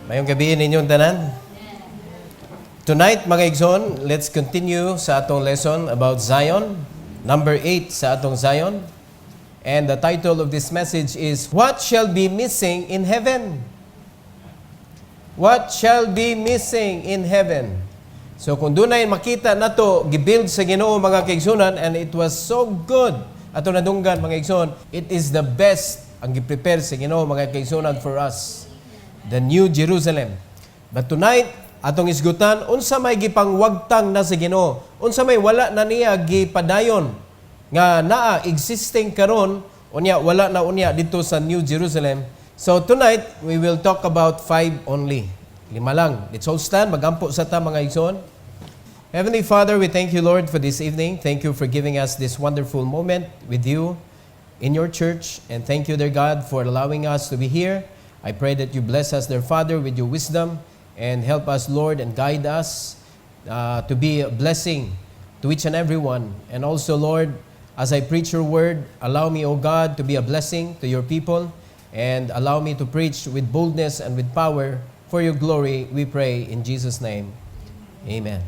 Mayong gabi ninyong tanan. Tonight, mga igsoon, let's continue sa atong lesson about Zion. Number 8 sa atong Zion. And the title of this message is, What Shall Be Missing in Heaven? What shall be missing in heaven? So kung dunay makita nato gibuild sa Ginoo mga kaigsunan, and it was so good ato nadunggan mga igsoon, it is the best ang gi-prepare sa Ginoo mga kaigsunan for us. The New Jerusalem. But tonight, atong isgutan, unsa may gipangwagtang na sa Ginoo? Unsa may wala na niya gipadayon nga naa existing karon, unya wala na unya dito sa New Jerusalem. So tonight, we will talk about 5 only. 5 lang. Let's all stand, magampo sa ta mga igsoon. Heavenly Father, we thank you, Lord, for this evening. Thank you for giving us this wonderful moment with you in your church. And thank you, dear God, for allowing us to be here. I pray that you bless us, dear Father, with your wisdom and help us, Lord, and guide us to be a blessing to each and every one. And also, Lord, as I preach your word, allow me, O God, to be a blessing to your people and allow me to preach with boldness and with power for your glory, we pray in Jesus' name. Amen.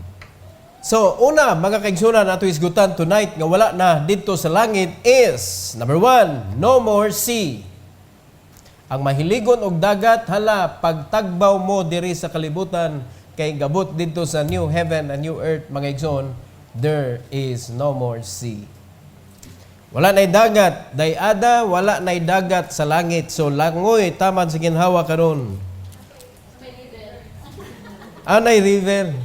So, una, mga kaigsunan ato isgutan tonight nga wala na dito sa langit is, number 1, no more sea. Ang mahiligon og dagat, hala, pagtagbaw mo diri sa kalibutan, kay gabot dito sa new heaven and new earth, mga igsoon, there is no more sea. Wala na'y dagat, dayada, wala na'y dagat sa langit. So, langoy, taman sa ginhawa karon. Anay river.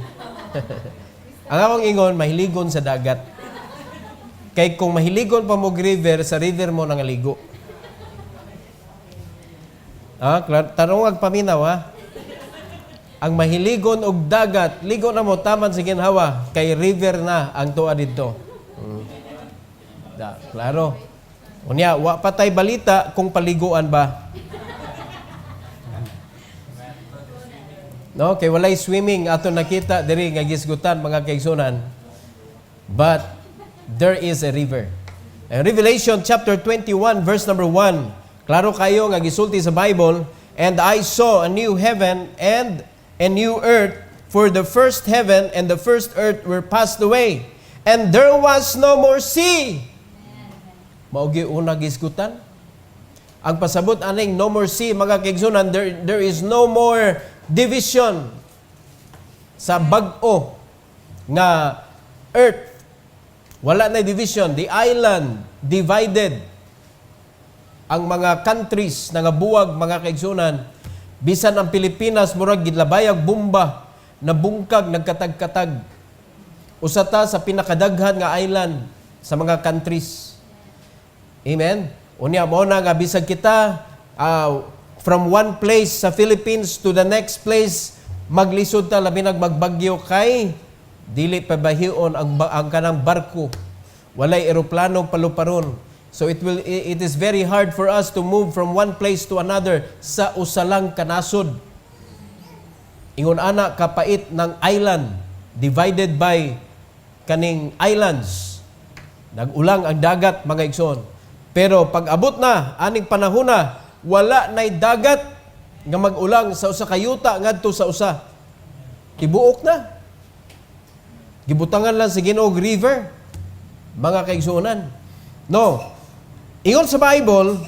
Ang akong ingon, mahiligon sa dagat. Kay kung mahiligon pa mo river, sa river mo nangaligo. Tarong paminaw, ha? Ang mahiligon og dagat, ligo na mo taman sa ginhawa, kay river na ang tuwa dito. Klaro. Unya, wa patay balita kung paliguan ba. No, kay walay swimming ato nakita diri nga gisgutan mga kaigsunan. But there is a river. And Revelation chapter 21 verse number 1. Klaro kayo nga gisulti sa Bible, and I saw a new heaven and a new earth, for the first heaven and the first earth were passed away, and there was no more sea. Maugi una gisgutan. Ang pasabot aning no more sea mga kaigsunan, there is no more division sa bag-o nga earth. Wala na division. The island divided. Ang mga countries na nga buwag mga kaigsunan, bisan ang Pilipinas murag gidlabayag bomba, nabungkag, nagkatag-katag. Usata sa pinakadaghan nga island sa mga countries. Amen. Unya mo na nga bisag kita from one place sa Philippines to the next place, maglisod ta labi magbagyo kay dili pa bahion ang kanang barko. Walay eroplano paluparon. So it is very hard for us to move from one place to another sa usalang kanasod. Ingon ana kapait ng island divided by kaning islands. Nagulang ang dagat mga igsoon. Pero pag abot na aning panahon na, wala na'y dagat nga mag-ulang sa usa kayuta ngadto sa usa. Tibuok na. Gibutangan lang sa Ginog River. Mga kaigsuonan. No. Ingon sa Bible,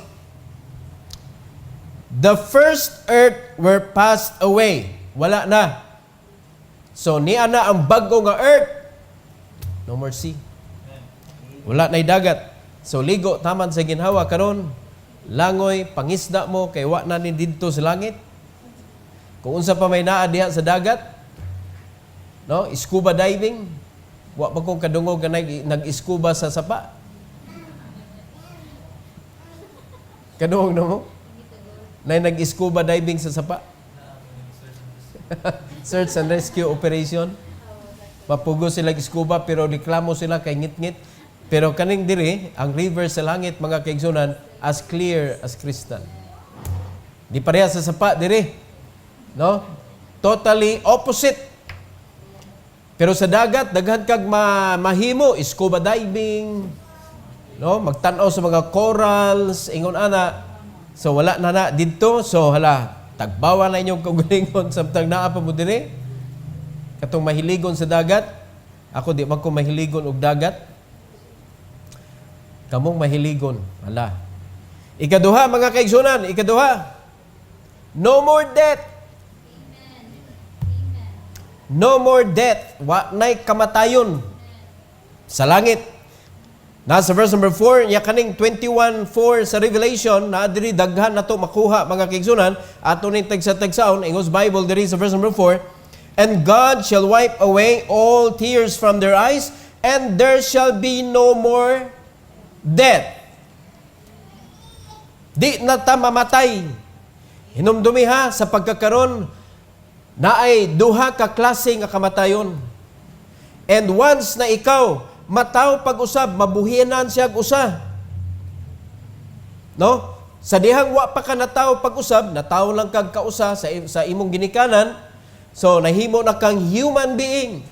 the first earth were passed away. Wala na. So, niya na ang bago nga earth. No more sea. Wala na'y dagat. So, ligo taman sa ginhawa karon. Langoy, pangisda mo, kay wa na ni dito sa langit. Kung unsa pa may naa diha sa dagat, no, scuba diving, wa pa kong kadungog nga nag-scuba sa sapa. Kadungog na mo? Na nag-scuba diving sa sapa. Search and rescue operation. Mapugo sila scuba pero reklamo sila kay ngit-ngit. Pero kaning diri, ang river sa langit, mga kaigsunan, as clear as crystal. Di pareha sa sapa diri. No? Totally opposite. Pero sa dagat, daghan kag mahimo, scuba diving, no? Magtanaw sa mga corals, ingon ana. So wala na dito. So hala, Tagbawa na inyong kaugalingon samtang naa pa mo dire. Katong mahiligon sa dagat. Ako di man ko mahiligon og dagat. Kamong mahiligon. Ala. Ikaduha, mga kaigsunan. Ikaduha. No more death. No more death. Wa na'y kamatayon sa langit. Nasa verse number 4, ya kaning 21:4 sa Revelation, na diri daghan nato makuha mga kaigsunan, ato ning tagsa-tagsaon ingos Bible diri sa verse number 4, and God shall wipe away all tears from their eyes, and there shall be no more death. Di na ta mamatay. Hinumdumi ha sa pagkakaron na ay duha ka klase nga kamatayon. And once na ikaw mataw pag-usab, mabuhianan siya usa. No? Sa dihang wa pa ka nataw pag-usab, nataw lang kag kausa sa imong ginikanan, so nahimo na kang human being.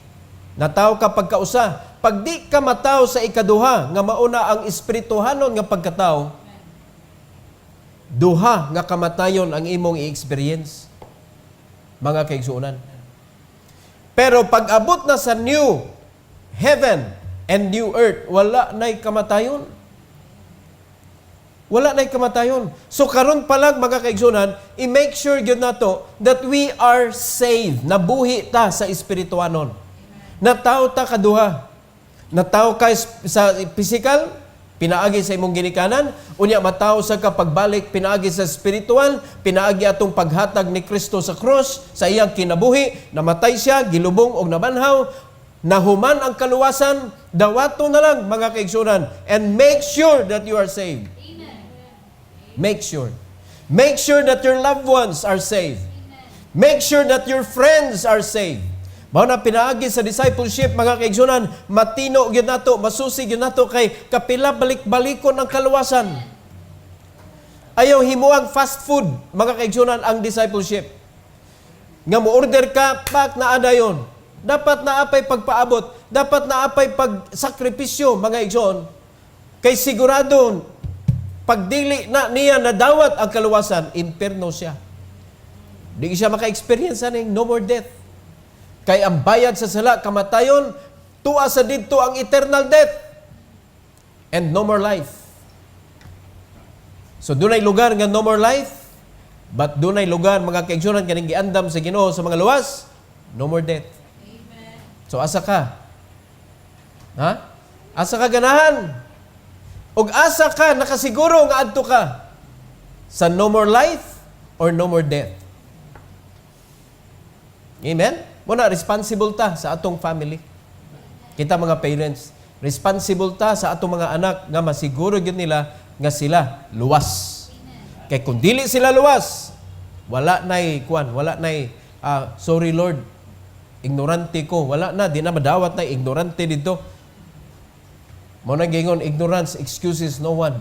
Nataw ka pagkausa. Pag di ka mataw sa ikaduha, nga mauna ang espirituhanon nga pagkataw, duha nga kamatayon ang imong i-experience. Mga kaigsuonan. Pero pag abot na sa new heaven and new earth, wala na'y kamatayon. Wala na'y kamatayon. So karon pa lang mga kaigsunan, i-make sure yun nato that we are saved. Nabuhi ta sa espirituanon. Nataw ta kaduha. Nataw ka sa physical, pinaagi sa imong ginikanan, unya mataw sa kapagbalik, pinaagi sa spiritual, pinaagi atong paghatag ni Kristo sa cross, sa iyang kinabuhi, namatay siya, gilubong og nabanhaw, nahuman ang kaluwasan, dawato na lang mga kaigsunan, and make sure that you are saved. Amen. Make sure. Make sure that your loved ones are saved. Amen. Make sure that your friends are saved. Mao na pinaagi sa discipleship mga kaigsunan, matino gyud nato, masusi gyud nato kay kapila balik-balikon ang kaluwasan. Ayaw himuang fast food mga kaigsunan ang discipleship. Nga mo order ka, pak na adayon. Dapat naapay pagpaabot, dapat naapay pagsakripisyo, mga igsoon. Kay sigurado, pagdili na niya nadawat ang kaluwasan, imperno siya. Di siya maka-experience aning no more death. Kay ang bayad sa sala, kamatayon, tuwa sa didto ang eternal death. And no more life. So dunay lugar nga no more life, but dunay lugar, mga kaigsunan, kaning giandam sa Ginoo sa mga luwas, no more death. So, asa ka? Ha? Asa ka ganahan? O asa ka, nakasiguro nga adto ka sa no more life or no more death. Amen? Muna, responsible ta sa atong family. Kita mga parents, responsible ta sa atong mga anak nga masiguro yun nila nga sila luwas. Kaya kung dili sila luwas, wala na'y kuwan, wala na'y, sorry Lord, ignorante ko. Wala na, di na madawat na ignorante dito. Mo na gingon, ignorance excuses no one.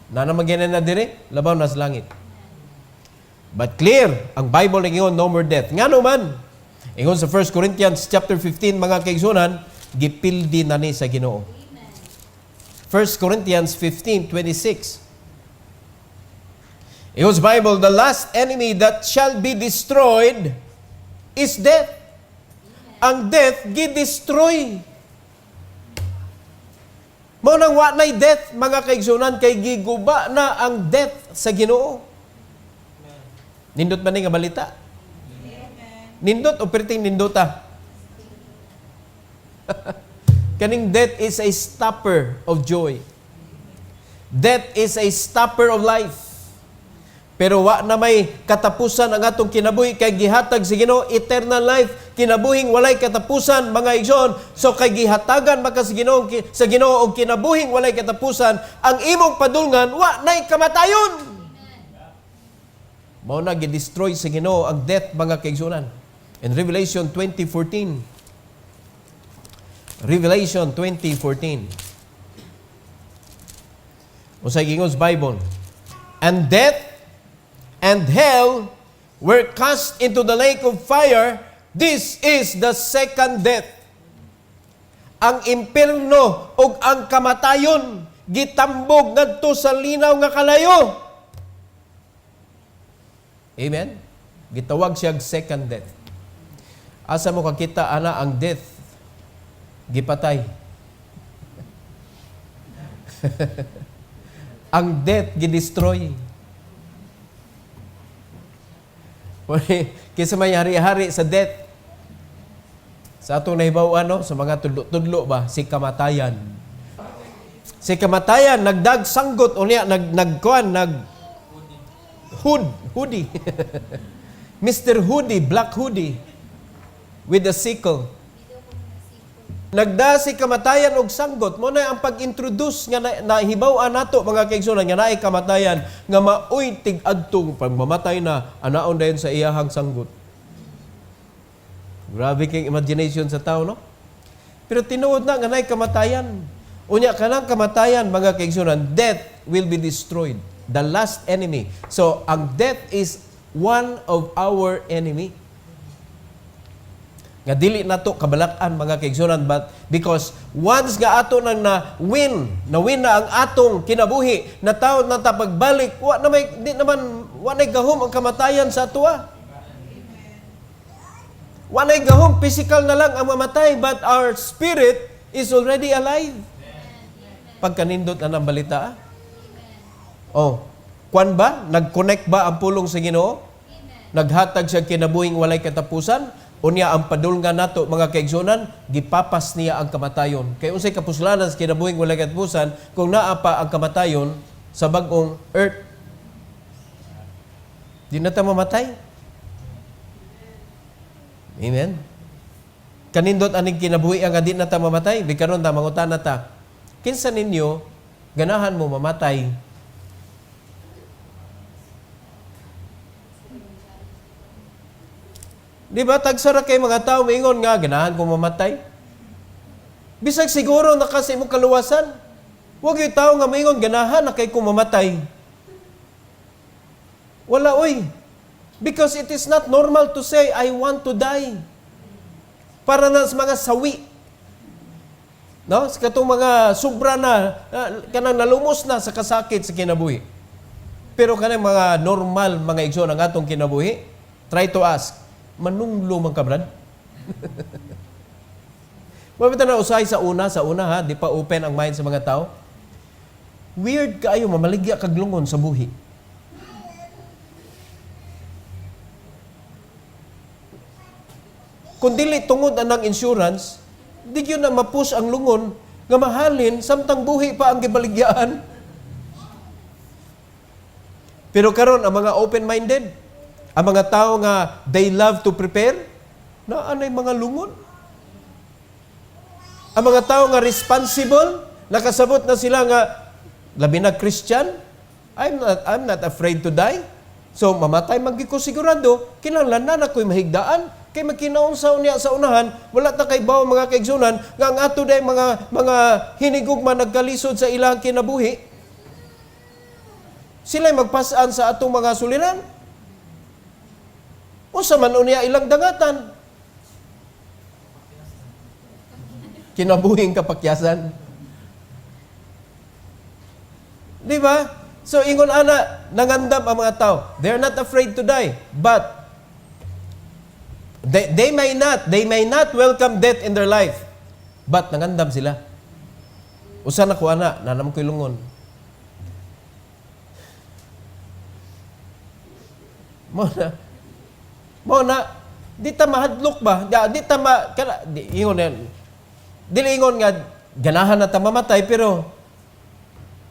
Na maganan na dire, labaw na sa langit. But clear, ang Bible na gingon, no more death. Nga naman, ingon sa 1 Corinthians chapter 15, mga kaigsunan, gipildi na ni sa Ginoo. 1 Corinthians 15:26. Ingon sa Bible, the last enemy that shall be destroyed is death. Ang death, gi-destroy. Mao nang wa nay death, mga kaigsunan, kay giguba na ang death sa Ginoo. Nindot man ni nga balita? Nindot o perting nindota? Kaning death is a stopper of joy. Death is a stopper of life. Pero wa na may katapusan ang atong kinabuhi, kay gihatag sa Ginoo eternal life, kinabuhing walay katapusan, mga igsoon. So kay gihatagan maka sa Ginoo og kinabuhing walay katapusan, ang imong padulngan wa nay kamatayon. Mao na gi-destroy sa Ginoo ang death, mga kaigsunan. In Revelation 20:14. Revelation 20:14. Usa gingon sa Bible. And death and hell were cast into the lake of fire. This is the second death. Ang impierno ug ang kamatayon gitambog ngadto sa linaw nga kalayo. Amen? Gitawag siya second death. Asa mo kakita, ana, ang death, gipatay. Ang death, gidestroy. Kaysa may hari-hari sa death, sa atong nahibaw, sa mga tudlo-tudlo ba, si kamatayan. Si kamatayan, nagdagsanggot, o niya, hoodie. Mr. Hoodie, Black Hoodie, with a sickle. Nagda si kamatayan og sanggot. Mo na ang pag-introduce nga nahibaw-an nato mga kaigsunan nga naay kamatayan nga maoy tig-adtong pagmamatay na anaon dayon sa iyahang sanggot. Grabe king imagination sa tao, no? Pero tinuod na nga naay kamatayan. Unya kanang kamatayan mga kaigsunan, death will be destroyed. The last enemy. So ang death is one of our enemy. Nga dili nato kabalakan mga kaigsunan, but because once nga ato nang na-win na ang atong kinabuhi, na taon na tapagbalik, wa nay gahom ang kamatayan sa atua. Wa nay gahom, physical na lang ang mamatay, but our spirit is already alive. Pagkanindot na ng balita. Kwan ba? Nag-connect ba ang pulong sa Ginoo? Naghatag siya kinabuhing walay katapusan? Unya ang padulngan nato mga kaigsunan, gipapas niya ang kamatayon. Kay unsay kapuslanan sa kinabuhing walay katapusan kung naa pa ang kamatayon sa bag-ong earth? Di na ta mamatay. Amen. Kanindot aning kinabuhi ang di na ta mamatay, di karon ta mangutan na ta. Kinsa ninyo ganahan mo mamatay? Di ba, tagsara kay mga tao, maingon nga, ganahan ko mamatay. Bisag siguro na kasi mo kaluwasan. Huwag yung tao nga maingon, ganahan na kay ko mamatay. Wala, oy. Because it is not normal to say, I want to die. Para na sa mga sawi. No? Sa katong mga sobra na, kanang nalumos na sa kasakit sa kinabuhi. Pero kanang mga normal, mga igsoon ang atong kinabuhi, try to ask, manunglo man ka, brad? Mabita na usay sa una ha, di pa open ang mind sa mga tao. Weird kaayo, mamaligya kag lungon sa buhi. Kung dili tungod anang insurance, di yun na mapush ang lungon nga mahalin, samtang buhi pa ang gibaligyaan. Pero karon ang mga open-minded, ang mga tao nga they love to prepare, na anay mga lungon. Ang mga tao nga responsible, nakasabot na sila nga labi na Christian, I'm not afraid to die. So mamatay magiko sigurado, kinahanglan na ako'y mahigdaan. Kay magkinaon sa unya sa unahan, wala ta kay bawo mga kaigsunan nga ang ato day mga hinigugma nagkalisod sa ilang kinabuhi. Sila'y magpasaan sa atong mga suliran. O sa man unya ilang dangatan. Kinabuhing kapakyasan. Di ba? So ingon ana, nangandam ang mga tao. They're not afraid to die, but they may not welcome death in their life. But nangandam sila. Usa na ko ana, nanam ko'y lungon. Mo na, di ta mahadlok ba? Di ta dili ingon nga, ganahan na ta mamatay, pero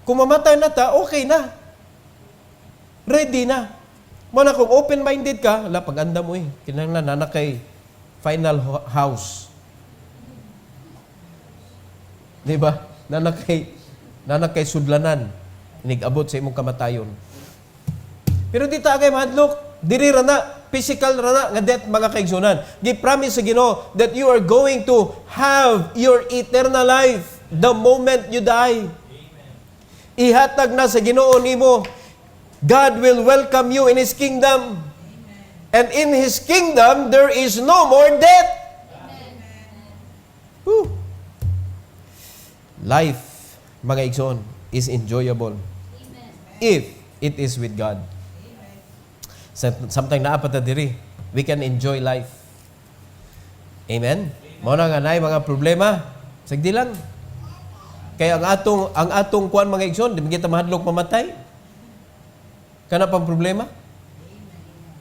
kung mamatay na ta, okay na. Ready na. Mo na, kung open-minded ka, pag-anda mo kinahanglan na kay final house. Di ba? Nanak kay sudlanan. Inigabot sa imong kamatayon. Pero di ta kay mahadlok. Diri rana, physical rana nga death mga kaigsunan. Gi-promise sa Ginoo that you are going to have your eternal life the moment you die. Amen. Ihatag na sa Ginoo nimo, God will welcome you in His kingdom. Amen. And in His kingdom, there is no more death. Amen. Life, mga igsoon, is enjoyable. Amen. If it is with God. Samtang naapat na diri, we can enjoy life. Amen? Mao na nga naay mga problema, sagdi lang. Kaya ang atong kuan mga igsoon, di kita mahadlok mamatay. Kana pang problema?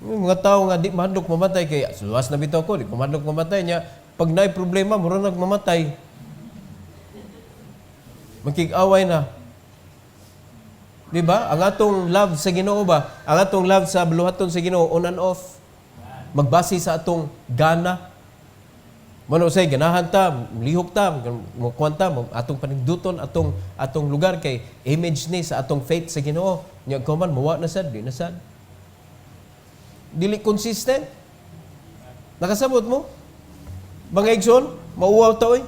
Yung mga tao nga di mahadlok mamatay kaya suwas na bitaw ko, di ko mahadlok mamatay niya. Pag naay problema, mura nagmamatay. Magkig-away na. Di ba? Ang atong love sa Ginoo ba? Ang atong love sa buluhaton sa Ginoo on and off. Magbase sa atong gana. Mano say ganahan ta, lihok ta, mo kwanta mo atong panigduton atong lugar kay image ni sa atong faith sa Ginoo. Nya man mawa na sad, di na sad. Dili consistent. Nakasabot mo? Mga igsoon, mauwaw ta oy.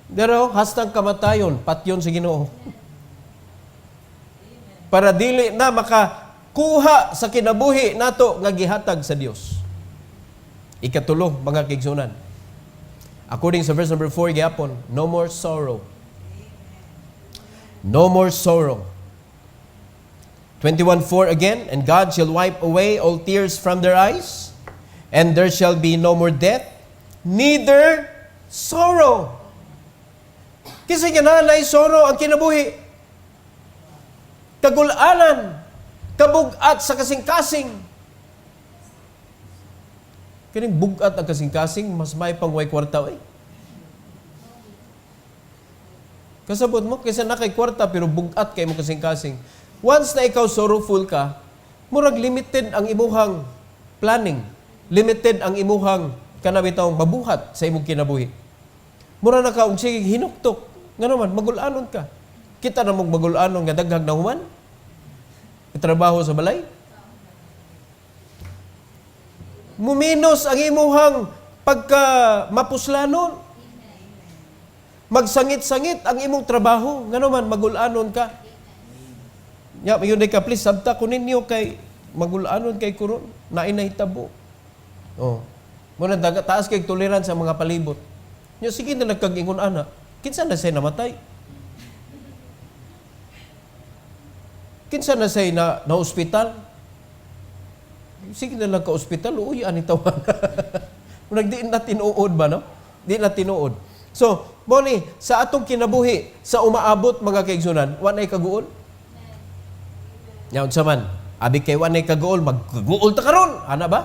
Pero hastang kamatayon, patyon sa Ginoo. Para dili na makakuha sa kinabuhi nato nga gihatag sa Dios. Ikatulo, mga kaigsunan. According sa verse number 4 gyapon, no more sorrow. No more sorrow. 21:4 again, and God shall wipe away all tears from their eyes, and there shall be no more death, neither sorrow. Kasi gananay sorrow ang kinabuhi. Kagulanan, kabugat sa kasing-kasing. Kining bugat ang kasing-kasing, mas may pangway kwarta eh. Kasabot mo, kaysa na kay kwarta, pero bugat kay mo kasing-kasing. Once na ikaw sorrowful ka, murag limited ang imuhang planning. Limited ang imuhang kanabitawang mabuhat sa imong kinabuhi. Mura na ka, sige, hinuktok. Nga naman, magulanon ka. Kita na mong magulanon nga daghang na human? Trabaho sa balay? Muminos ang imuhang pagka mapuslanon. Magsangit-sangit ang imong trabaho. Nga naman, magulanon ka. Yun ka, please, sabta ko ninyo kay magulanon kay kuron. Nainahitabo. Oh. Muna, taas kay tolerance sa mga palibot. Yung sige na nagkag-ingon ana. Kinsa na say namatay? Kinsa na say na ospital? Sige na lang ka ospital, uy, ani tawan. Di na tinuod ba, no? Di na tinuod. So, Moni, sa atong kinabuhi, sa umaabot mga kaigsunan, wanay kaguol? Yaon sa man, abi kay wanay kaguol, magkaguol ta karon, ana ba?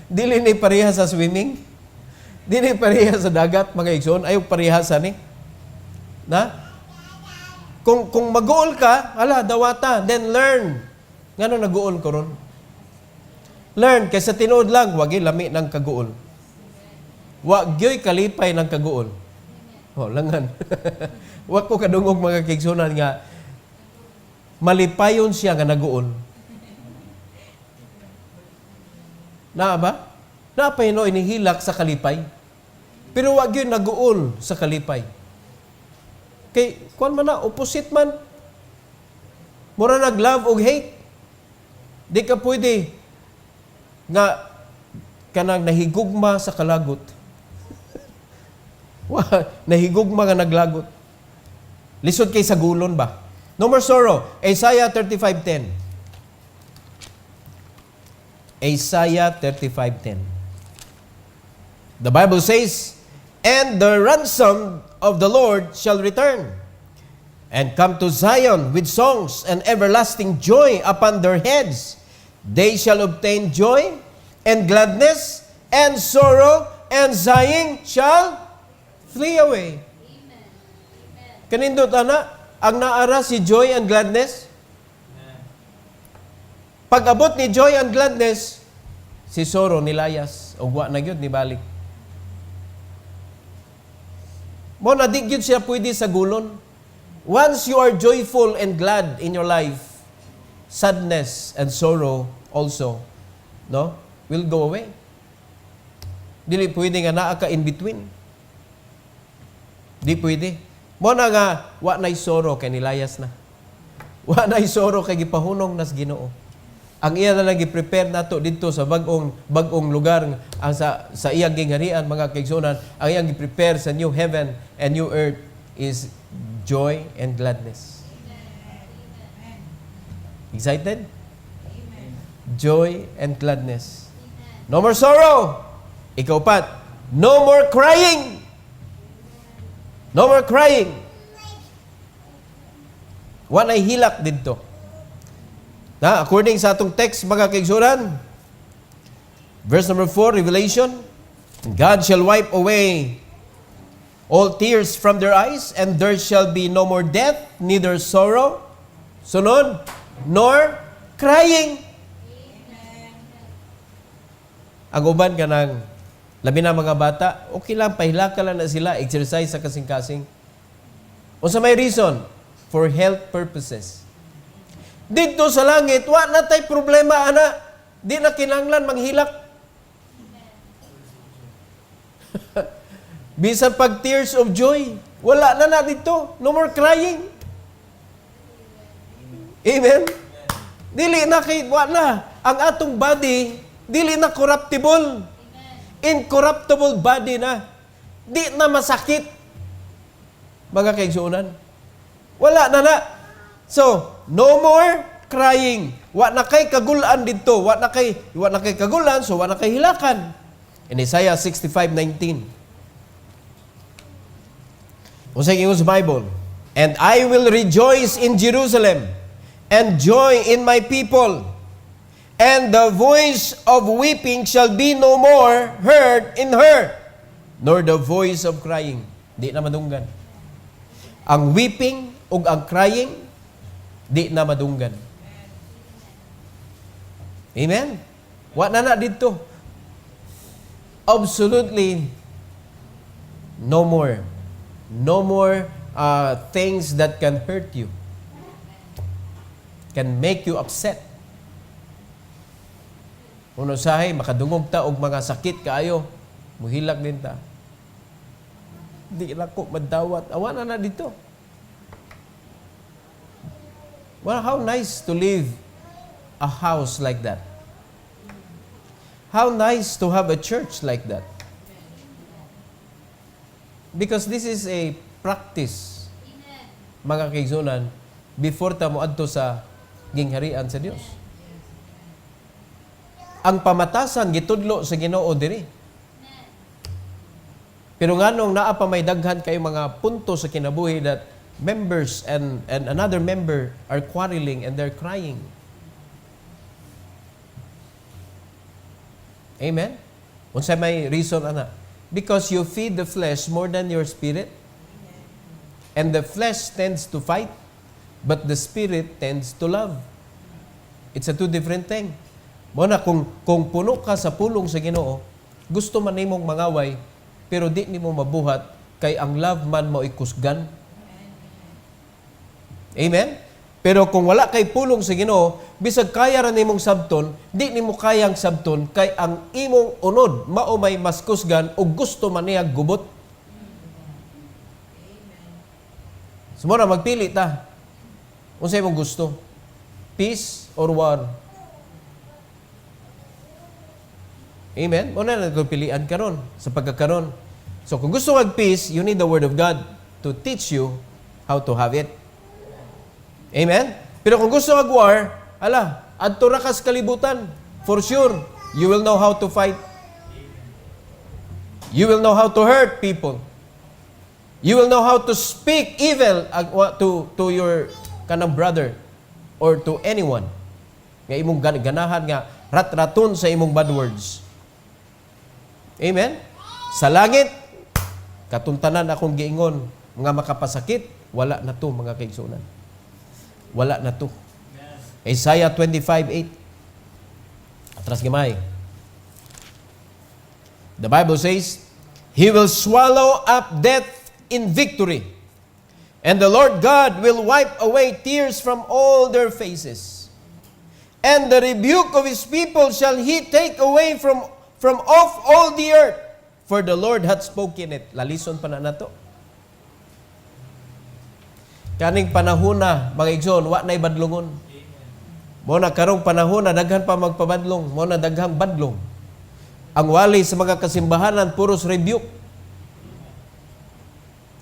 Dili ni pareha sa swimming. Dili pareha sa dagat, mga igsoon. Ayaw pareha sa ni. Na? Kung mag-goal ka, ala, dawata, then learn. Ngano nag-goal ko ron? Learn, kaysa tinuod lang, wag lami ng kaguol. Wag yo'y kalipay ng kaguol. Oh, langan. Wag ko kadungog mga kaigsunan nga, malipayon siya nga naguol. Na ba? Napay no inihilak sa kalipay. Pero wag yun naguol sa kalipay. Kay, kuan man na, opposite man. Mura nag-love o hate. Di ka pwede nga kanang nahigugma sa kalagot. Nahigugma nga naglagot. Lisod kay sa gulon ba? No more sorrow. Isaiah 35:10. Isaiah 35:10. The Bible says, "And the ransom of the Lord shall return, and come to Zion with songs and everlasting joy upon their heads. They shall obtain joy and gladness, and sorrow and sighing shall flee away." Kanindot ana, ang naara si joy and gladness. Pag-abot ni joy and gladness, si sorrow nilayas, o wa na gyud ni balik. Mo na di gyud siya pwede sa gulon. Once you are joyful and glad in your life, sadness and sorrow also, no, will go away. Dili pwede nga naa ka in between. Di pwede. Mo na nga wa nay sorrow kay nilayas na. Wa nay sorrow kay gipahunong nas Ginoo. Ang iya na lang gi-prepare nato dito sa bagong lugar ang sa iyang gingharian mga kaigsunan, ang iyang gi-prepare sa new heaven and new earth is joy and gladness. Excited? Joy and gladness. No more sorrow. Ika-4, no more crying. No more crying. Wanay hilak dito. Na, according sa atong text, mga kaigsunan, verse number 4, Revelation, God shall wipe away all tears from their eyes, and there shall be no more death, neither sorrow, sunod, nor crying. Ang uban ka ng labi na mga bata, okay lang, pahilaka lang na sila, exercise sa kasing-kasing. O sa may reason, for health purposes. Dito sa langit, wa na tay problema, ana. Di na kinanglan manghilak. Bisan pag tears of joy, wala na dito. No more crying. Amen? Dili na kay, wa na. Ang atong body, dili na corruptible. Incorruptible body na. Di na masakit. Mga kaigsuunan. Wala na. So, no more crying. Wa na kay kagulan dito. Wa na kay kagulan, so wa na kay hilakan. In Isaiah 65:19. Unsay ingon sa Bible? And I will rejoice in Jerusalem and joy in my people. And the voice of weeping shall be no more heard in her, nor the voice of crying. Di na madunggan. Ang weeping ug ang crying, di na madunggan. Amen? Wa na dito. Absolutely no more. No more things that can hurt you. Can make you upset. Uno sahay, makadungog ta og mga sakit kaayo, muhilak din ta. Di lang ko madawat. Awa na dito. Well, how nice to live a house like that. How nice to have a church like that. Because this is a practice, mga kaigsunan, before ta moadto sa gingharian sa Dios. Ang pamatasan gitudlo sa Ginoo diri. Pero nganong naa pa may daghan kay mga punto sa kinabuhi that members and another member are quarreling and they're crying. Amen? Unsay may reason ana? Because you feed the flesh more than your spirit. And the flesh tends to fight, but the spirit tends to love. It's a two different thing. Muna, kung puno ka sa pulong sa Ginoo, gusto man nimong mangaway, pero di nimo mabuhat, kay ang love man mo ikusgan. Amen? Pero kung wala kay pulong sa Ginoo, bisag kaya ra nimong sabton, di nimo kayang sabton, kay ang imong unod, mao may mas kusgan, o gusto man niya gubot. Sumura, magpili ta. Unsay mong gusto? Peace or war? Amen? Una na pilian karon sa pagkakaroon. So kung gusto mag peace, you need the Word of God to teach you how to have it. Amen? Pero kung gusto mag war, adto ra ka sa kalibutan. For sure, you will know how to fight. You will know how to hurt people. You will know how to speak evil to your kanang brother or to anyone. Nga imong ganahan nga rat-raton sa imong bad words. Amen? Sa langit, katuntanan akong giingon, mga makapasakit, wala na to, mga kaigsunan. Wala na to. Isaiah 25:8. Atras gamay. The Bible says, He will swallow up death in victory, and the Lord God will wipe away tears from all their faces. And the rebuke of His people shall He take away from off all the earth, for the Lord hath spoken it. Lalison pa na nato. Kaning panahon na, mga igsoon, wa na'y badlongon. Mo na karong panahon na daghan pa magpabadlong, mo na daghang badlong. Ang wali sa mga kasimbahanan, puros rebuke.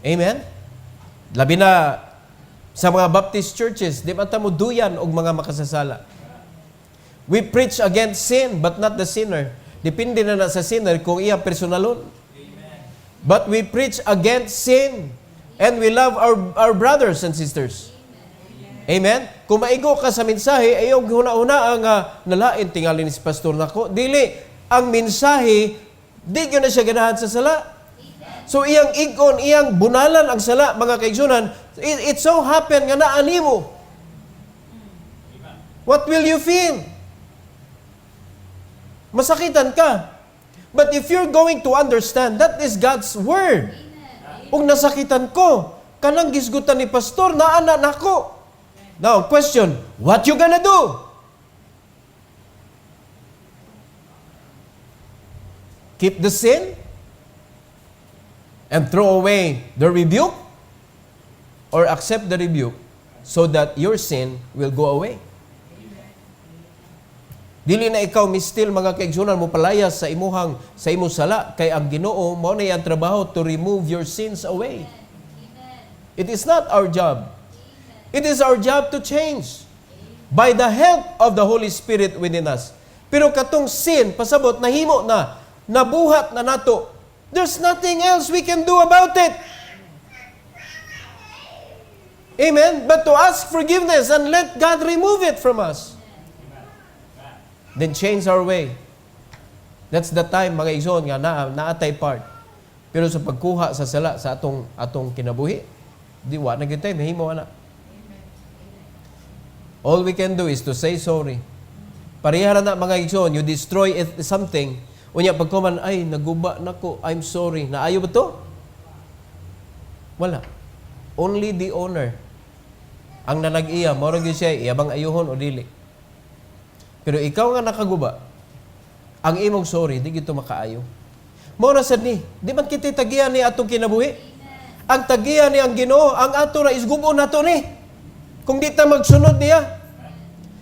Amen? Labi na Sa mga Baptist churches, di ba mo duyan og mga makasasala. We preach against sin, but not the sinner. Depende na sa sinner kung iya personalon. But we preach against sin. And we love our brothers and sisters. Amen? Kung maigo ka sa mensahe, ayaw huna-huna ang nalain, tingali ni si pastor nako. Dili, ang mensahe, di yun na siya ganahan sa sala. So iyang igon, iyang bunalan ang sala, mga kaigsunan, it so happen nga naani mo. What will you feel? Masakitan ka. But if you're going to understand, that is God's Word. Kung nasakitan ko, kanang gisgutan ni pastor, naana nako. Now, question, what you gonna do? Keep the sin? And throw away the rebuke? Or accept the rebuke so that your sin will go away? Dili na ikaw mistil mga kaigsunan mo palayas sa imong sala kay ang Ginoo mao na ang trabaho to remove your sins away. It is not our job. It is our job to change by the help of the Holy Spirit within us. Pero katong sin pasabot nahimo na, nabuhat na nato. There's nothing else we can do about it. Amen? But to ask forgiveness and let God remove it from us. Then change our way. That's the time, mga igsoon, nga naatay part. Pero sa pagkuha sa sala, sa atong kinabuhi, di wa na gitay, mahimo na. All we can do is to say sorry. Parihara na, mga igsoon, you destroy something, unya pagkuman, ay, naguba na ko, I'm sorry. Naayo ba to? Wala. Only the owner ang nanag-iya, morag yun siya, iyabang ayuhon o dili. Pero ikaw nga nakaguba, ang imong sorry, di gito makaayo. Mao na sad ni, di man kita tagiyan ni atong kinabuhi. Ang tagiyan ni ang Ginoo, ang ato ra isgubo nato ni. Kung di ta magsunod niya,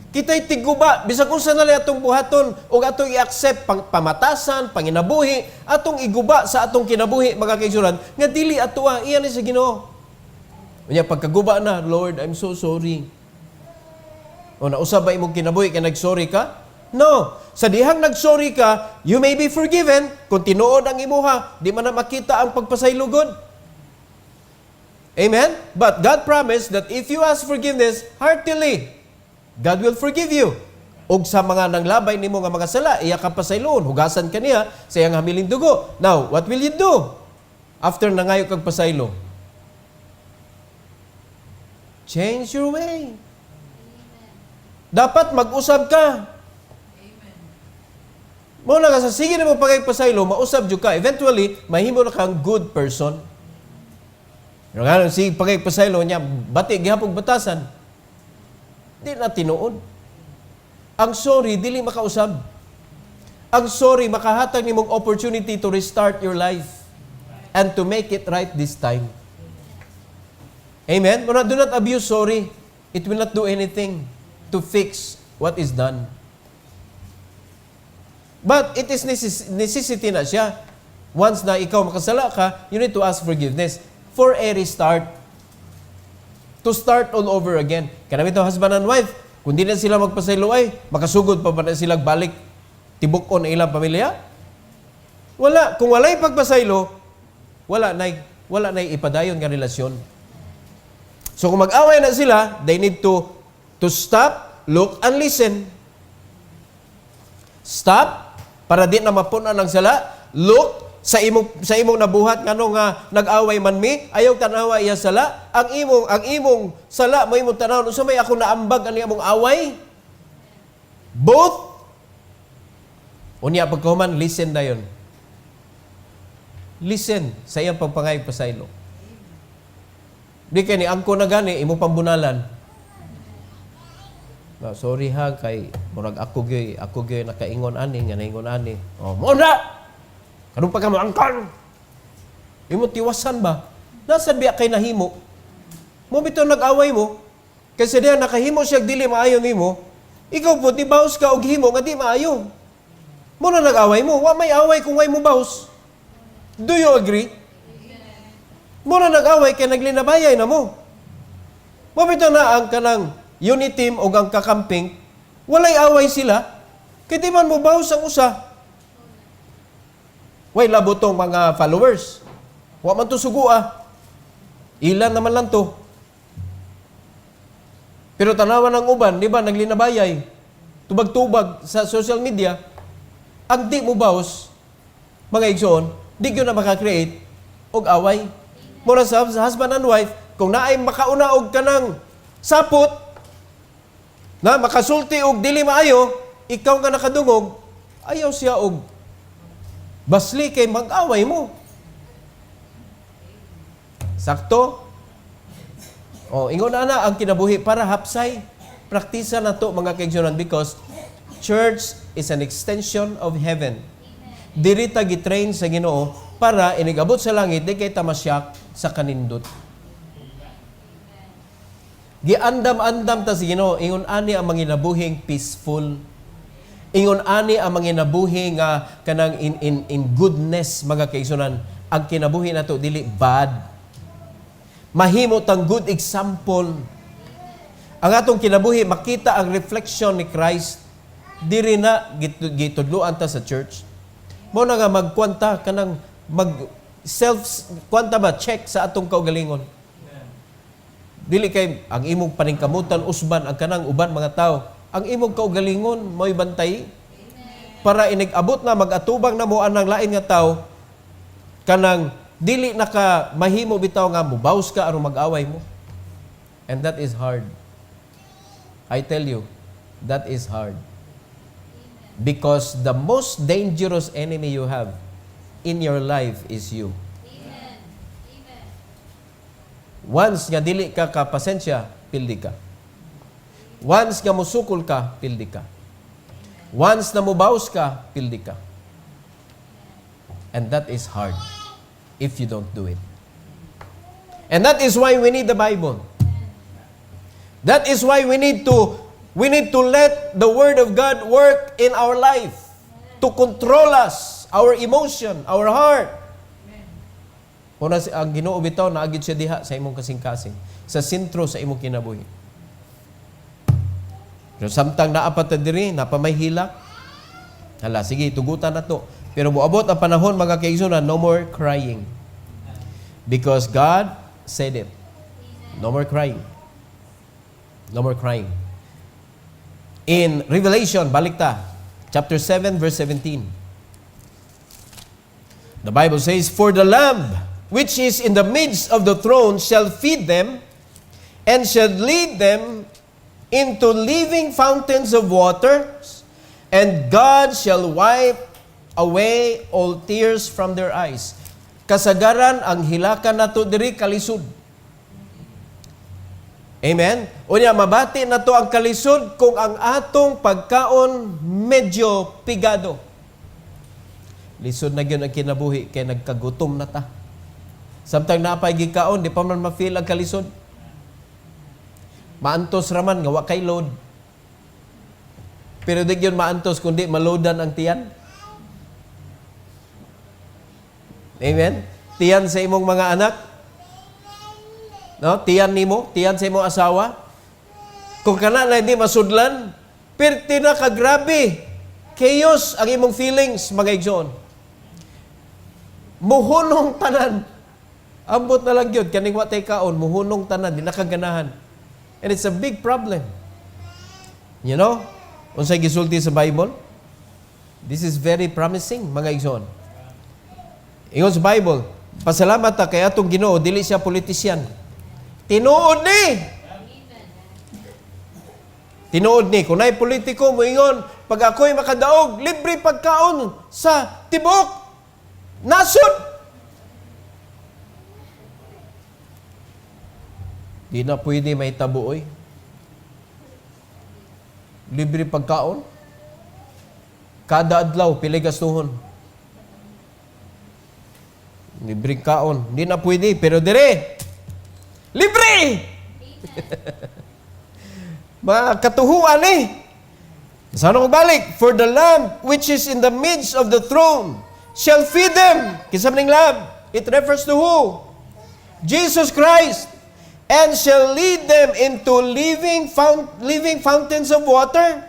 kita'y tiguba, bisag unsa na li atong buhaton o atong i-accept pamatasan, panginabuhi, atong iguba sa atong kinabuhi, mga kaigsunan, nga dili ato iyan ni sa Ginoo. Unya pagkaguba na, Lord, I'm so sorry. O nausab ba imong kinabuhi kay nagsorry ka? No. Sa dihang nagsorry ka, you may be forgiven kung tinuod ang imuha, di man na makita ang pagpasaylugod. Amen? But God promised that if you ask forgiveness heartily, God will forgive you. Og sa mga nanglabay nimo nga mga sala, iya ka pasayloon, hugasan kaniya sa iyang hamiling dugo. Now, what will you do after nangayo kag pasaylo? Change your way. Dapat mag-usab ka. Mo na sa sige na mo pagaypasaylo, mausab jud ka. Eventually, mahimo na kang good person. Pero nga, sige pagaypasaylo niya, bati, gihapog batasan. Di na tinuod. Ang sorry, dili makausab. Ang sorry, makahatag nimong opportunity to restart your life and to make it right this time. Amen? Do not abuse sorry. It will not do anything to fix what is done. But it is necessity na siya. Once na ikaw makasala ka, you need to ask forgiveness for a restart. To start all over again. Kanami ito, husband and wife, kung di na sila magpasaylo ay, makasugod pa ba na sila balik tibok-on ang ilang pamilya? Wala. Kung wala'y pagpasaylo, wala na ipadayon nga relasyon. So kung mag-away na sila, they need to stop, look, and listen. Stop, para di na mapunan ng sala. Look, sa imong nabuhat ngano nga nag-away man mi, ayaw tanawa iya sala. Ang imong sala mo imong tanaw, unsa may ako naambag ani among away? Both. Unya pagkahuman, listen dayon. Listen sa iyang pagpangayog pasaylo. Di kay ni angko na gani imo pambunalan. No, sorry ha kay murag ako gyud nakaingon ani nga naingon ani. Oh, mo na. Kadung pa ka mo angkan. Imo tiwasan ba? Nasad biya kay nahimo? Mo bitaw nag-away mo. Kasi diha nakahimo siya dili maayo nimo. Ikaw po di baos ka og himo nga di maayo. Mo na nag-away mo, wa may away kung way mo baos. Do you agree? Mo na nag-away kay naglinabayay na mo. Mabito na ang kanang unit team o ang kakamping, walay away sila, kaya di man mo bawas ang usa. Way labotong mga followers. Wa man to sugua. Ilan naman lang to. Pero tanawan ng uban, di ba, naglinabayay, tubag-tubag sa social media, ang di mo bawas, mga igsoon, di yun na makakreate og away. Mura sa husband and wife, kung naay makaunaog ka ng sapot, na makasulti og dili maayo, ikaw nga nakadungog, ayaw siya og basli kay mag-away mo. Sakto? O, ingon na ang kinabuhi para hapsay. Praktisa na to mga kaigsunan because church is an extension of heaven. Diri ta gitrain sa Ginoo para inigabot sa langit di kay tamasyak sa kanindot. Giandam-andam ta sa Ginoo, ingon ani ang manginabuhing peaceful. Ingon ani ang manginabuhi nga kanang in goodness mga kaigsunan. Ang kinabuhi nato dili bad. Mahimo tang good example. Ang atong kinabuhi makita ang reflection ni Christ. Diri na gitudloan ta sa church. Mo na nga magkwanta kanang mag self kwanta ba check sa atong kaugalingon. Dili kay ang imong paningkamutan usban ang kanang uban mga tao. Ang imong kaugalingon mo'y bantay para inigabot na magatubang na mo anang lain nga tao kanang dili naka mahimo bitaw nga mubaws ka aron mag-away mo. And that is hard. I tell you, that is hard. Because the most dangerous enemy you have in your life is you. Amen. Amen. Once nga dili ka kapasensya, pildi ka. Once nga musukol ka, pildi ka. Once na mubaws ka, pildi ka. And that is hard if you don't do it. And that is why we need the Bible. That is why we need to let the Word of God work in our life to control us, our emotion, our heart. Una ang Ginoo bitaw naagid siya diha sa imong kasing-kasing, sa sentro sa imong kinabuhi. Pero samtang naapat ta diri, napamahilak. Hala, sige, tugutan na to. Pero moabot ang panahon mga kaigsunan, no more crying. Because God said it. No more crying. No more crying. In Revelation, balik ta, chapter 7, verse 17. The Bible says, "For the Lamb which is in the midst of the throne shall feed them, and shall lead them into living fountains of water, and God shall wipe away all tears from their eyes." Kasagaran ang hilakan nato diri kalisod. Amen? Unya mabati na to ang kalisod kung ang atong pagkaon medyo pigado. Lisod na gyud ang kinabuhi kay nagkagutom na ta. Samtang napay gikaon, di pa man ma-feel ang kalisod. Maantos raman nga wa kay load. Pero di gyud maantos kundi maloadan ang tiyan. Amen? Tiyan sa imong mga anak. No? Tiyan nimo, tiyan sa imong asawa. Kung kana na hindi masudlan, pirti na ka grabe. Chaos ang imong feelings, mga igsoon. Muhunong tanan. Ambot na lang yun, kaning watay kaon, muhunong tanan, di nakaganahan. And it's a big problem. You know? Unsay gisulti sa Bible? This is very promising, mga igsoon. Ingon sa Bible, pasalamat ta kay atong Ginoo, dili siya politisyan. Tinuod ni. Tinuod ni. Kung na'y politiko, moingon, pag ako'y makadaog, libre pagkaon sa tibok. Nasod. Di na pwede may tabuoy. Libre pagkaon. Kada adlaw, pili gastuhon. Libre kaon. Di na pwede, pero dire. Libre! Mga katuhuan eh. Saan ako balik? "For the Lamb which is in the midst of the throne shall feed them." Kisam ning Lamb. It refers to who? Jesus Christ. and shall lead them into living fountains of water,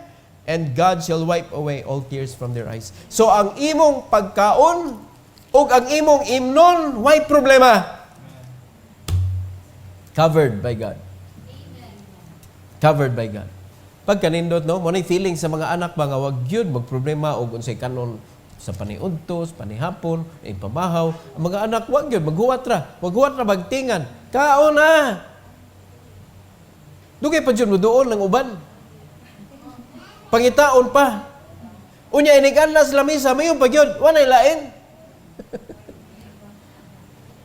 and God shall wipe away all tears from their eyes. So ang imong pagkaon o ang imong imnon, why problema? Covered by God. Covered by God. Pagkanindot, no, mo feeling sa mga anak ba nga wag gyud magproblema og unsay kanon sa paniuntos, panihapon, pamahaw. Ang mga anak wag gyud maghuwat ra bagtingan. Kaon na. Dugay pa jud mo doon ng uban. Pangitaon pa. Unya iniganlas lamisa mayon pa gyud, wa nay lain.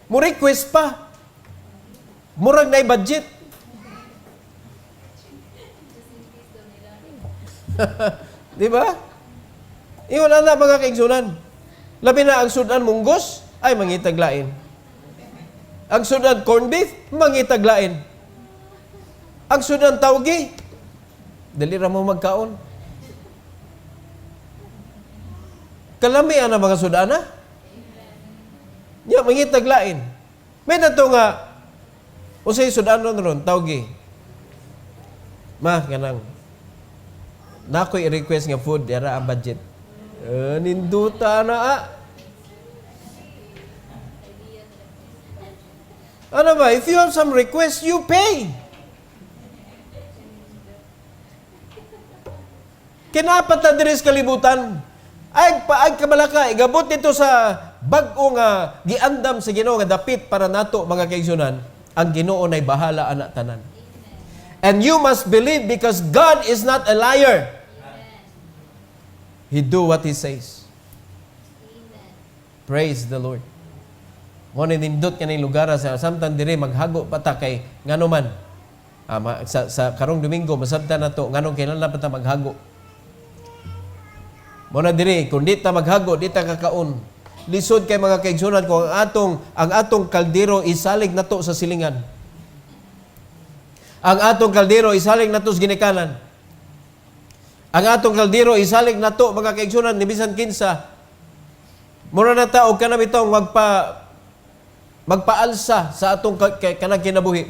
Mo request pa. Murag nay budget. Di ba? Iyon na mga kaigsunan. Labi na ang sudan munggos, ay mangitaglain. Ang sudan corned beef, mangitaglain. Ang sudan tawgi, dali ra mo magkaon. Kalami ang mga sudana. Nya mangitaglain. May nato nga, usay sudan ron, tawgi. Ma, kanang, na ako'y request nga food, yara ang budget. Ninduta na Ano ba? If you have some request, you pay. Kinapat na diris kalibutan. Ay kabalaka, igabot dito sa bag-o nga giandam sa Ginoo nga dapit para nato mga kaigsunan, ang Ginoo nay bahala ana tanan. And you must believe because God is not a liar. He do what He says. Praise the Lord. Mo nindot kaning lugar sa samtang dire maghago pata kay ngano man. Sa karong Domingo masabtan nato nganong kailangan pa ta maghago. Mo na dire kun di ta maghago, di ta kakaon. Lisod kay mga kaigsunan ko ang atong kaldero isalig nato sa silingan. Ang atong kaldero isalig nato sa ginikanan. Ang atong kaldero isalig nato mga kaigsunan ni bisan kinsa. Mura na ta og kanang bitong magpaalsa sa atong kanang kinabuhi.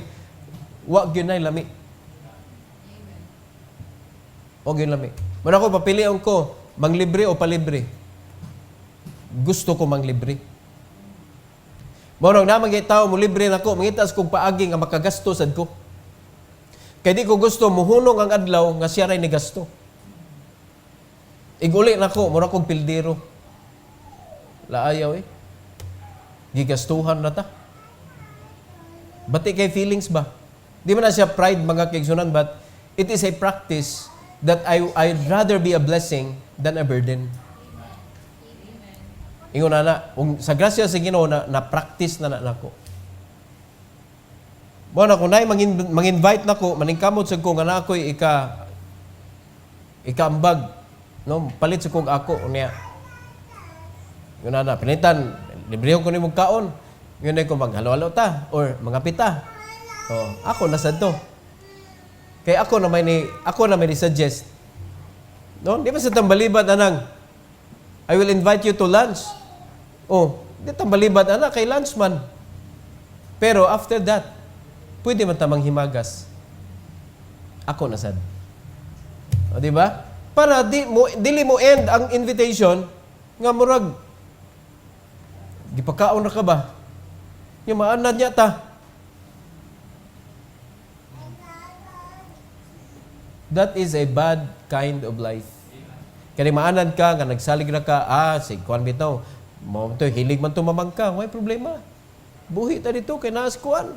Wa gyud nay lami. O gyud lami. Man ako papilion ko manglibre o palibre. Gusto ko manglibre. Mao na mga tao mo libre nako, mangitas kog paagi nga makagasto sad ko. Kay di ko gusto muhunong ang adlaw nga siya ray ni gasto. Iguli nako, mura kog pildero. Laayaw gigastuhan na ta. Bati kay feelings ba? Di man na siya pride mga kaigsunan, but it is a practice that I'd rather be a blessing than a burden. Ingon na sa grasya sa Ginoo na practice na nako. Mo na kunay mang-invite nako, maningkamot sa ko nga na ako'y ikaambag, no, palit sa kog ako unya. Yun na pinitan, libre ko nimong kaon. Yun ay ko maghalo-halo ta or mga pita. Ako nasad to. Kay ako na may suggest. No, di ba sa tambalibat anang I will invite you to lunch. Di tambalibat ana kay lunch man. Pero after that, pwede man tamang himagas. Ako nasad. Di ba? Para dili mo end ang invitation nga murag gipakaon na ka ba? Yung maanad niya ta. That is a bad kind of life. Kaya maanad ka, nga nagsalig na ka, si Kwan bitaw, hilig man tumamang ka, may problema. Buhi ta dito, kay naas Kwan.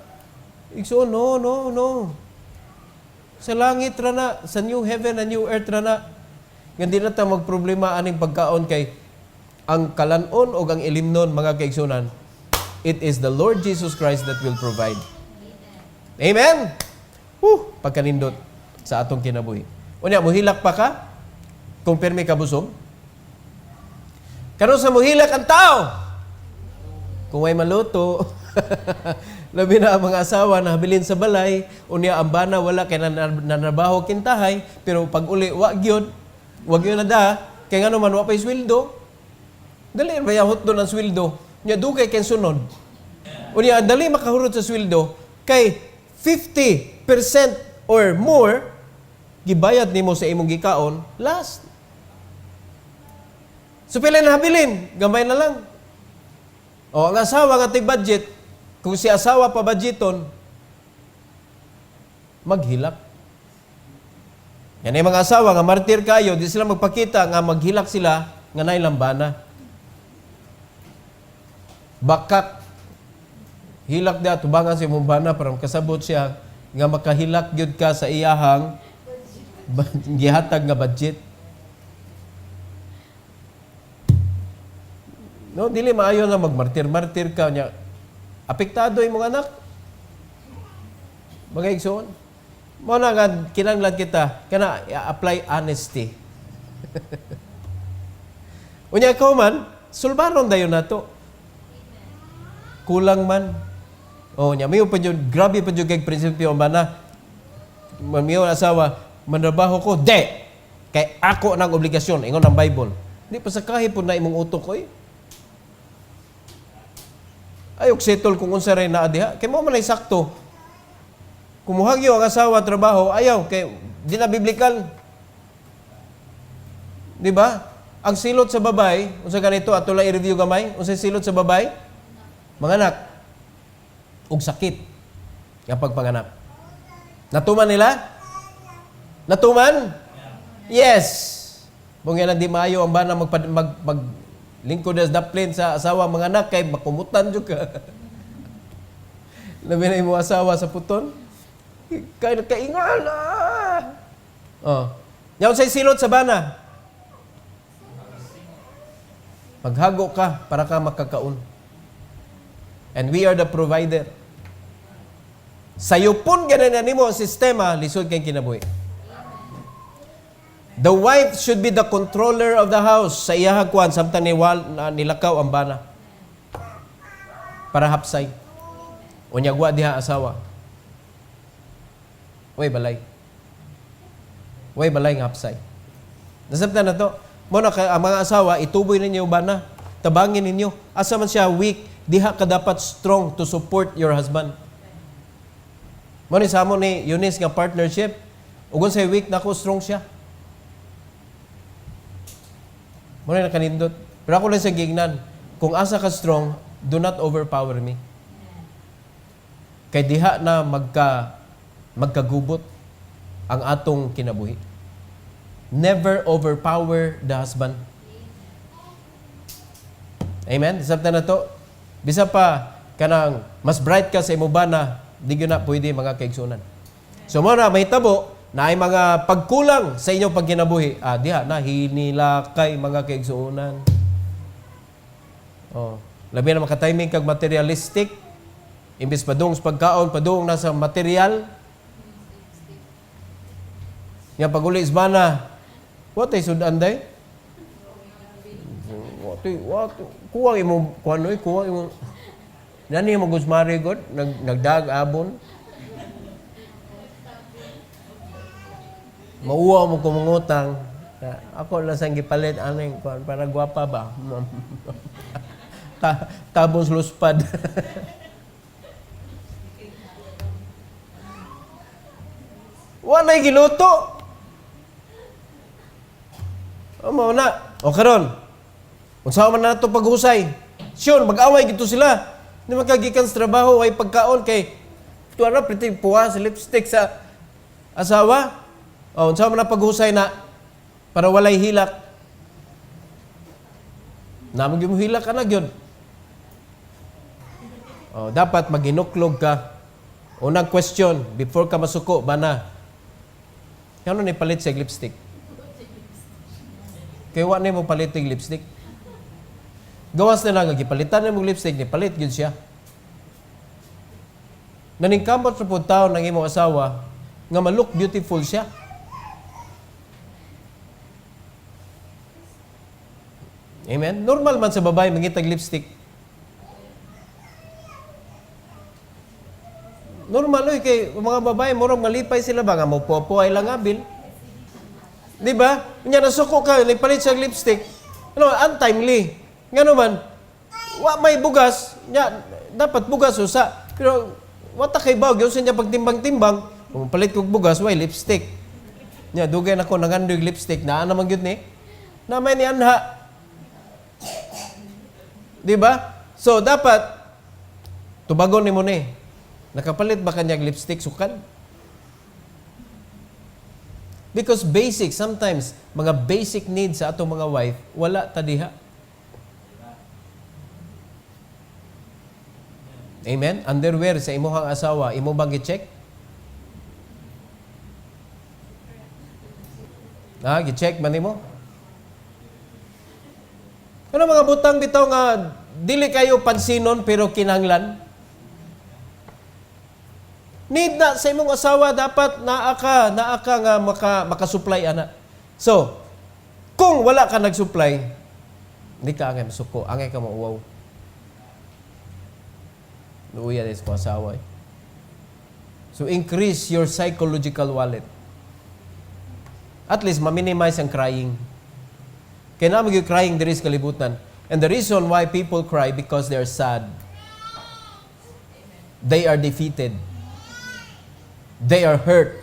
Ikso, no. Sa langit rana, sa new heaven and new earth rana, nga di na ta magproblema aning pagkaon kay ang kalanon o ang ilimnon mga kaigsunan, it is the Lord Jesus Christ that will provide. Amen? Pagkanindot sa atong kinabuhi. Unya, muhilak pa ka? Kung permi ka busog? Karon sa muhilak ang tao? Kung may maluto, labi na ang mga asawa na habilin sa balay, unya ang bana wala kay nanabaho kintahay, pero pag uli, wag yun na da, kay nga naman wapay sweldo, dali ba yahot doon ang sweldo, niya dugay kay sunod. Unya, dali makahurot sa sweldo, kay 50% or more gibayad nimo sa imong gikaon last. So pila na habilin, gamay na lang. O ang asawa nga tig-budget, kung si asawa pa budgeton, maghilak. Yan yung mga asawa nga martir kayo, di sila magpakita nga maghilak sila nga nailambana. Bakak. Hilak dia tubangan si mumbana para makasabot siya nga makahilak gyud ka sa iyahang gihatag nga budget. No, dili maayo nga magmartir-martir ka nya. Apektado imong anak. Mga igsoon. Mo na nga kinahanglan kita kana apply honesty. Unya ko man, sulbaron dayon nato. Kulang man. Oh, nya miyo pa jud grabe pa jud kay prinsipyo bana. Miyo asawa, manrabaho ko, de. Kay ako nang obligasyon ingon ang Bible. Di pa sa kahit po na imong utok ko eh. Ayok settle kung unsa ray naa diha. Kay mo man ay sakto. Kumuhagyo ang asawa trabaho, ayaw kay di na biblikal. Di ba? Ang silot sa babay, unsa ganito ato lang i-review gamay, unsa silot sa babay? Manganak ug sakit nga pagpanganak. Natuman nila? Natuman? Yes. Mong yan di maayo ang bana lingkod as daplin sa asawa manganak kay makumutan jud ka. Labi na mo asawa sa puton. Kay kaingal Oh. Yaw say silot sa bana. Maghago ka para ka makakaon. And we are the provider. Sayo pun ganan nimo ang sistema lisod kay kinabuhi. The wife should be the controller of the house. Sa iyahang kuan samtang nilakaw ang bana. Para hapsay. Unyagwa diha asawa. Way balay. Way balay nga hapsay. Nasabtan na to. Mo na ang mga asawa ituboy ninyo bana. Tabangin ninyo. Asa man siya weak, diha ka dapat strong to support your husband. Mo ni samo ni Eunice nga partnership. Ugon say weak nako strong siya. Mo na kanindot. Pero ako lang sa gignan, kung asa ka strong, do not overpower me. Kay diha na magkagubot ang atong kinabuhi. Never overpower the husband. Amen? Sabta na to. Bisa pa, kanang mas bright ka sa imo bana, di gyud na pwede mga kaigsunan. So mo na mahitabo na ay mga pagkulang sa inyong pagkinabuhi. Diha na hinilakay mga kaigsunan. Oh, labi na makatiming kag materialistic. Imbis padung sa pagkaon, padung nasa material. Nga paguli is bana. What ay sudan day? What? Kuha imo kuanoy, kuha imo. Nani mo gusmari god nagdag abon. Mauwa mo kumungutang. Ako lang sang gipalit aning kuan para gwapa ba? Tabos luspad. Walay giluto. Amo na. O karon. Unsa man nato paghusay? Sure, mag-away gito sila. Di makagikan sa trabaho ay pagkaon kay tuwa na pretty puwa sa lipstick sa asawa. O unsa man na paghusay na para walay hilak. Namo gyud mo hilak ana gyud. O dapat maginuklog ka. Unang question before ka masuko bana. Kano ni palit sa lipstick? Kaya wa ni mo palit ng lipstick. Gawas na lang, gipalitan na mong lipstick, ni palit yun siya. Naningkamot sa puntaw ng imong asawa, nga ma-look beautiful siya. Amen? Normal man sa babae, mangitag lipstick. Normal, kay mga babae, murang malipay sila ba, nga mo po ay lang abil. Di ba? Kanya nasuko ka, nagpalit siya lipstick. Ano, untimely. Nga naman, may bugas, dapat bugas usa. Pero wata kay bawg, yung siya pagtimbang-timbang, kung palit kong bugas, way, lipstick. Nya, dugay na ko nangandoy lipstick, naa naman yun ni. Na may ni anha. Di ba? So, dapat, tubagon ni mo ni. Nakapalit ba kanyang lipstick, sukan? Because basic, sometimes, mga basic needs sa atong mga wife, wala tadiha. Amen? Underwear sa imuhang asawa, imo bang i-check? Gi-check man nimo? Ano mga butang bitaw nga dili kayo pansinon pero kinahanglan? Need na sa imong asawa dapat naa ka nga makasupply ana. So, kung wala ka nagsupply, hindi ka angay masuko, angay ka mauwaw. Luya des ko asawa. So, increase your psychological wallet. At least, ma-minimize ang crying. Kaya naman yung crying, there is kalibutan. And the reason why people cry, because they are sad. They are defeated. They are hurt.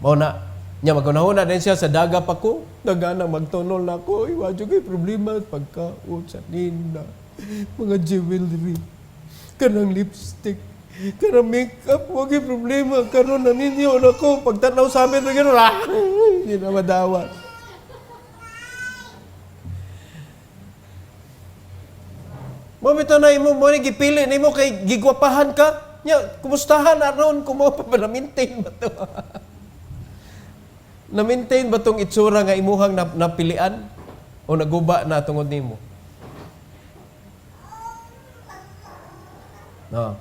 Mauna, niya magunahuna din siya sa daga pa ko. Nagana magtunol na ko. Iwadyo kayo problema pagkaon sa ninda. Mga jewelry. Kanang lipstick. Kanang makeup. Huwag yung problema. Karoon na ninyo na ko. Pagtanaw sa amin na gano'n. Hindi na madawat. Mamita na mo gipili na mo kay gigwapahan ka. Nya, kumustahan aron kung mo pa na-maintain ba ito? Na-maintain ba itong itsura nga imuhang napilian? O naguba na tungod nimo? No.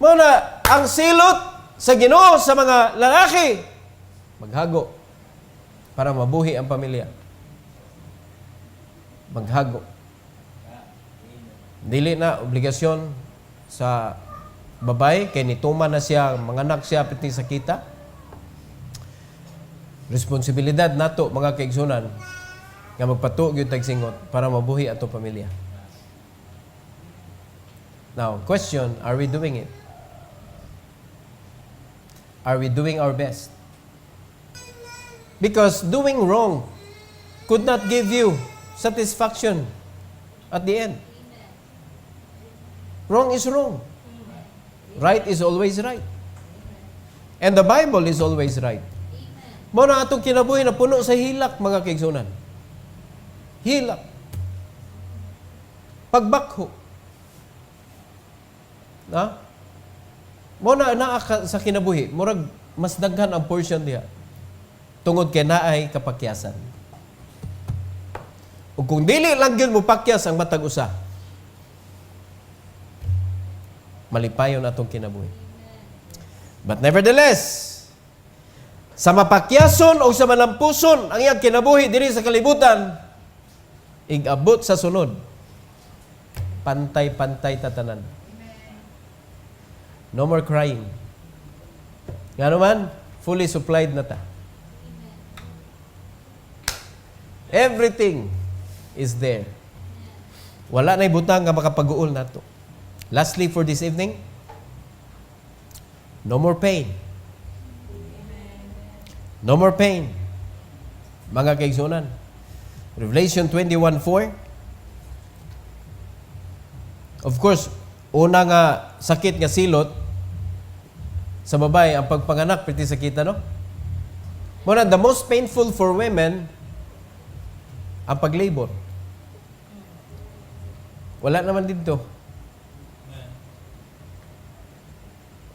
Muna, ang silot sa Ginoo sa mga lalaki, maghago para mabuhi ang pamilya. Maghago. Dili na obligasyon sa babay, kay nituman na siya, manganak siya piti sa kita. Responsibilidad nato mga kaigsunan nga magpatuog yung tagsingot para mabuhi ato pamilya. Now, question, are we doing it? Are we doing our best? Because doing wrong could not give you satisfaction at the end. Wrong is wrong. Right is always right. And the Bible is always right. Mo na atong kinabuhi na puno sa hilak, mga kaigsunan. Hilak. Pagbakho. Mo na sa kinabuhi, murag mas daghan ang portion diha. Tungod kay naay kapakyasan. Ug kung dili lang gyud mo pakyas ang matag usa, malipayon atong kinabuhi. But nevertheless, sa mapakyason o sa malampuson ang iyang kinabuhi diri sa kalibutan, igabot sa sunod. Pantay-pantay tatanan. No more crying. Nga naman, fully supplied na ta. Everything is there. Wala na'y butang nga makapaguol nato. Lastly, for this evening, no more pain. No more pain. Mga kaigsunan. Revelation 21:4. Of course, una nga sakit nga silot sa babae ang pagpanganak piti sakita, no? Muna, the most painful for women ang paglabor. Wala naman dito.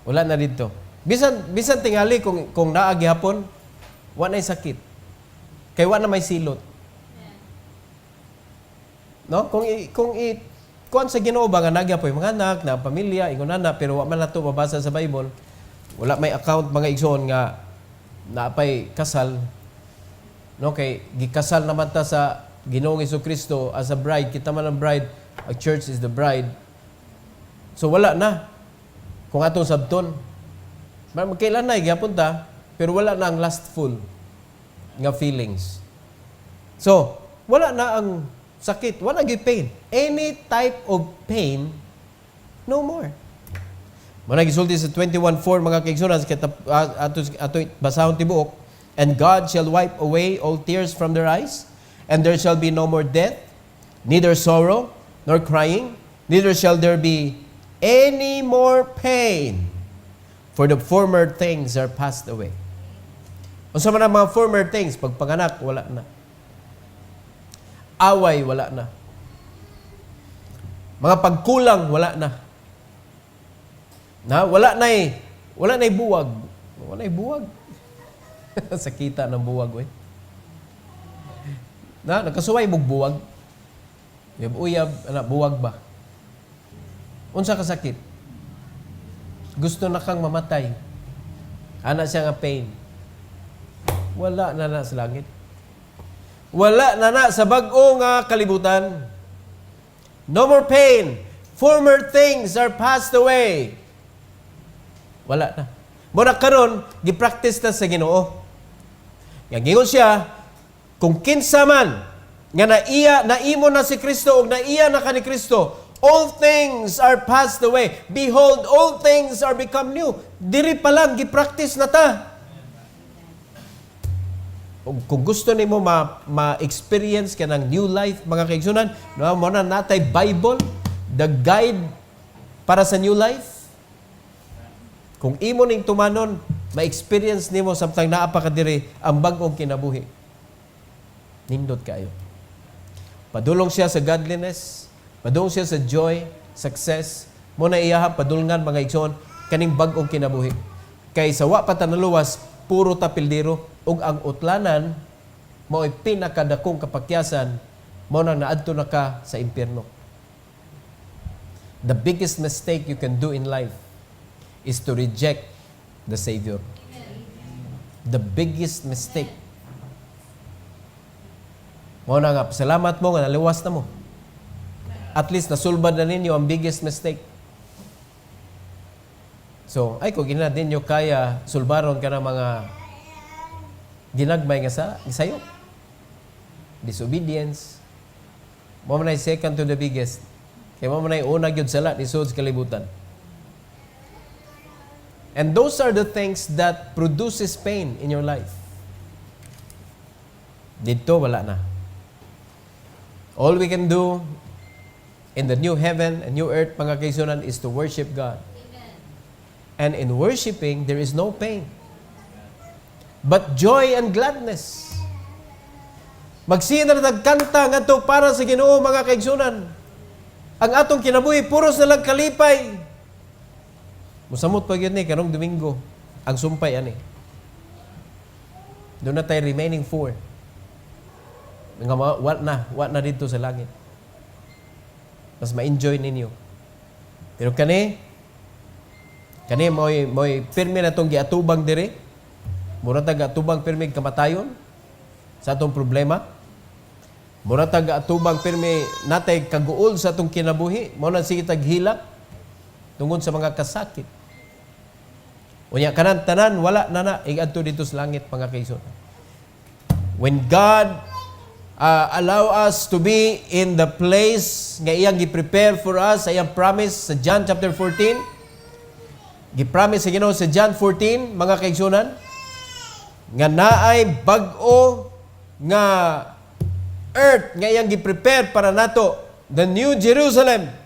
Wala na dito. Bisan tingali kung naagi hapon, wala na sakit. Kay wala na may silot. No? Kung sa Ginoo ba nga naagi hapon, mga anak, na pamilya, ingon na, pero wala man na ito mabasa sa Bible, wala may account mga igsoon nga naapay kasal. No? Kay gikasal naman ta sa Ginoong Jesucristo as a bride. Kita man ang bride, a church is the bride. So wala na. Kung atong sabton, magkailan na, gyapon ta, pero wala na ang lustful nga feelings. So, wala na ang sakit, wala na pain. Any type of pain, no more. Muna gisulti sa 21:4 mga kaigsunan ato basahon tibuok. And God shall wipe away all tears from their eyes, and there shall be no more death, neither sorrow nor crying, neither shall there be any more pain, for the former things are passed away. Unsa man ang mga former things, pagpanganak wala na. Away wala na. Mga pagkulang wala na. Wala na buwag. Wala na buwag. Sakita ng buwag, nakasuway mong buwag. Uyab, buwag ba? Unsa ka sakit? Gusto na kang mamatay. Ana siya nga pain. Wala na sa langit. Wala na sa bag-o nga kalibutan. No more pain. Former things are passed away. Wala na. Muna karon gi-practice ta sa Ginoo. Nga gingon siya, kung kinsa man nga naimo na si Kristo o naiya na ka ni Kristo, all things are passed away. Behold, all things are become new. Diri pa lang gi-practice na ta. Kung gusto nimo ma-experience ka ng new life, mga kaigsunan, mo na natay Bible, the guide para sa new life. Kung imo ning tumanon, ma-experience nimo samtang naa pa ka diri ang bag-ong kinabuhi. Nindot kayo. Padulong siya sa godliness, padulong siya sa joy, success, mo na iyaha padulngan mga igsoon kaning bag-ong kinabuhi. Kay sa wa pa tanaluwas, puro tapildiro ug ang utlanan mao ay pinakadakong kapakyasan mao nang naadto na ka sa impyerno. The biggest mistake you can do in life is to reject the Savior. The biggest mistake. Mao na nga, salamat mo nga naliwas na mo. At least nasulbad na ninyo ang biggest mistake. So, kung gina din nyo kaya sulbaron ka ng mga ginagmay nga sayo. Disobedience. Mo man ay second to the biggest. Kaya mo man ay unag yun sala ni sud sa kalibutan. And those are the things that produces pain in your life. Dito wala na. All we can do in the new heaven and new earth, mga kaigsunan, is to worship God. Amen. And in worshiping, there is no pain, but joy and gladness. Magsinag nagkanta nga to para sa Ginoo, mga kaigsunan. Ang atong kinabuhi, puros na lang kalipay. Musamot pa yun karong Domingo, ang sumpay ani. Doon na tayo remaining 4. What na dito sa langit. Mas ma-enjoy ninyo. Pero kani mo'y pirmi na itong giatubang dire. Mura ta giatubang pirmi kamatayon sa atong problema. Mura ta giatubang pirmi natay kaguol sa atong kinabuhi. Mao na sige taghilak tungod sa mga kasakit. Unya kanan tanan wala na igadto dito sa langit, mga kaigsoon. When God allow us to be in the place nga iyang gi-prepare for us, iyang promise sa John chapter 14. Gi-promise sa Ginoo sa John 14, mga kaigsunan, nga naay bag-o nga earth nga iyang gi-prepare para nato, the New Jerusalem.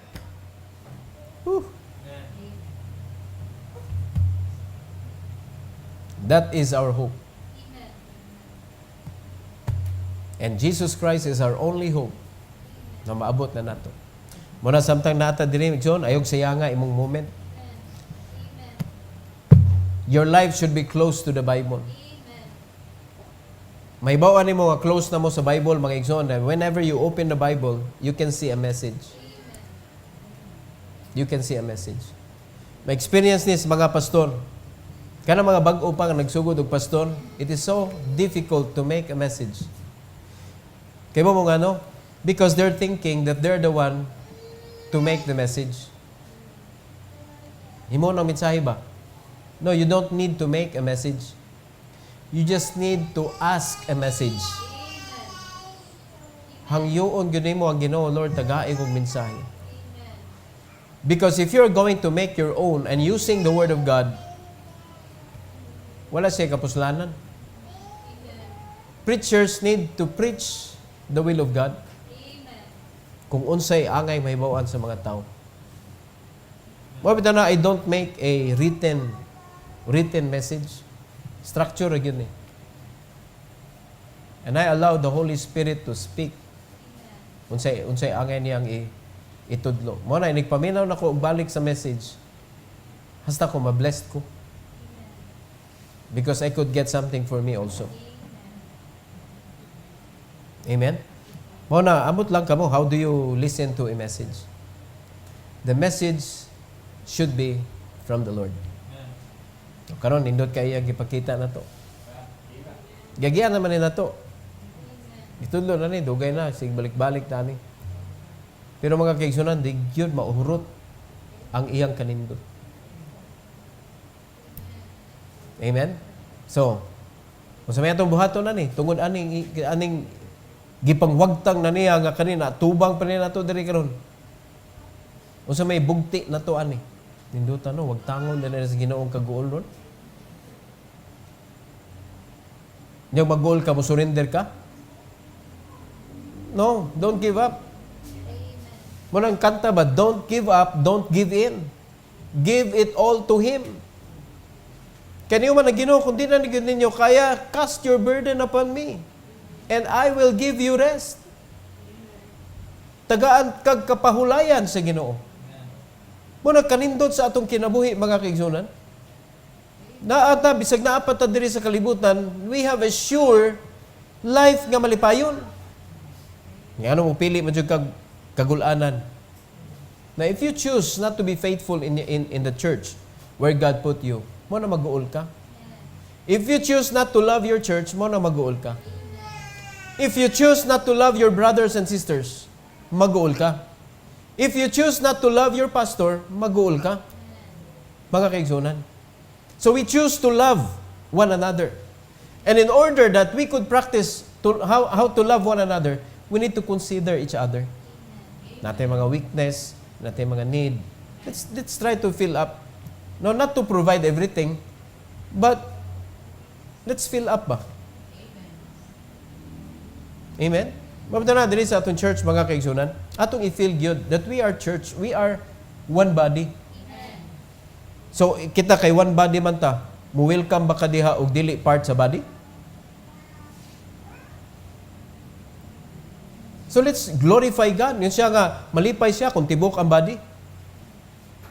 That is our hope. Amen. And Jesus Christ is our only hope na maabot na nato. Muna samtang nata diri igsoon, ayog sayanga imong moment. Amen. Your life should be close to the Bible. Amen. May bawaan nimo nga close na mo sa Bible, mga igsoon, that whenever you open the Bible, you can see a message. You can see a message. May experience nis mga pastor. Kana mga bag-o pa nga nagsugod og pastor, it is so difficult to make a message. Kaya mo nga no? Because they're thinking that they're the one to make the message. Himo nang mensahe ba? No, you don't need to make a message. You just need to ask a message. Hangyoon gyud nimo ang Ginoo, Lord, tagaig og mensahe. Because if you're going to make your own and using the Word of God, wala siya kapuslanan. Preachers need to preach the will of God. Amen. Kung unsay angay mahibawan sa mga tao. Mabita na, I don't make a written message. Structure again eh. And I allow the Holy Spirit to speak. Unsay angay niyang itudlo. Mo na, nagpaminaw na ko og balik sa message. Hasta ko, ma-blessed ko. Because I could get something for me also. Amen? Mo na, amot lang ka mo, how do you listen to a message? The message should be from the Lord. Karon nindot kaya gipakita na to. Gagian naman ni na to. Itudlo na ni, dugay na, sig balik-balik na ni. Pero mga kaigsunan, di yun mauhurot ang iyang kanindot. Amen? So, kung sa may atong buhato na ni, tungod aning gipangwagtang na niya nga kanina, tubang pa niya na to diri karon. Kung sa may bugti na to ani, nindutan no, wag tangon na sa Ginoong kaguol ron. Yung mag-goal ka, mo surrender ka? No, don't give up. Mo nang kanta ba, don't give up, don't give in. Give it all to Him. Kaniyo man ang Ginoo, kung di na ninyo kaya, cast your burden upon me, and I will give you rest. Tagaan kag kapahulayan sa Ginoo. Mo kanindot sa atong kinabuhi, mga kaigsunan. Naata, bisag naapat ta diri sa kalibutan, we have a sure life nga malipayon. Nga ano mo pili mo kag kagulanan. Na if you choose not to be faithful in the church where God put you, mo na mag-uol ka. If you choose not to love your church, mo na mag-uol ka. If you choose not to love your brothers and sisters, mag-uol ka. If you choose not to love your pastor, mag-uol ka. Mga kaigsunan. So we choose to love one another. And in order that we could practice how to love one another, we need to consider each other. Natin mga weakness, natin mga need. Let's try to fill up. No, not to provide everything, but let's fill up ba? Amen? Mabita na, dili sa atong church, mga kaigsunan, atong i-feel good that we are church, we are one body. So, kita kay one body man ta, mu-welcome ba ka diha og dili part sa body? So, let's glorify God. Yun siya nga, malipay siya kung tibok ang body.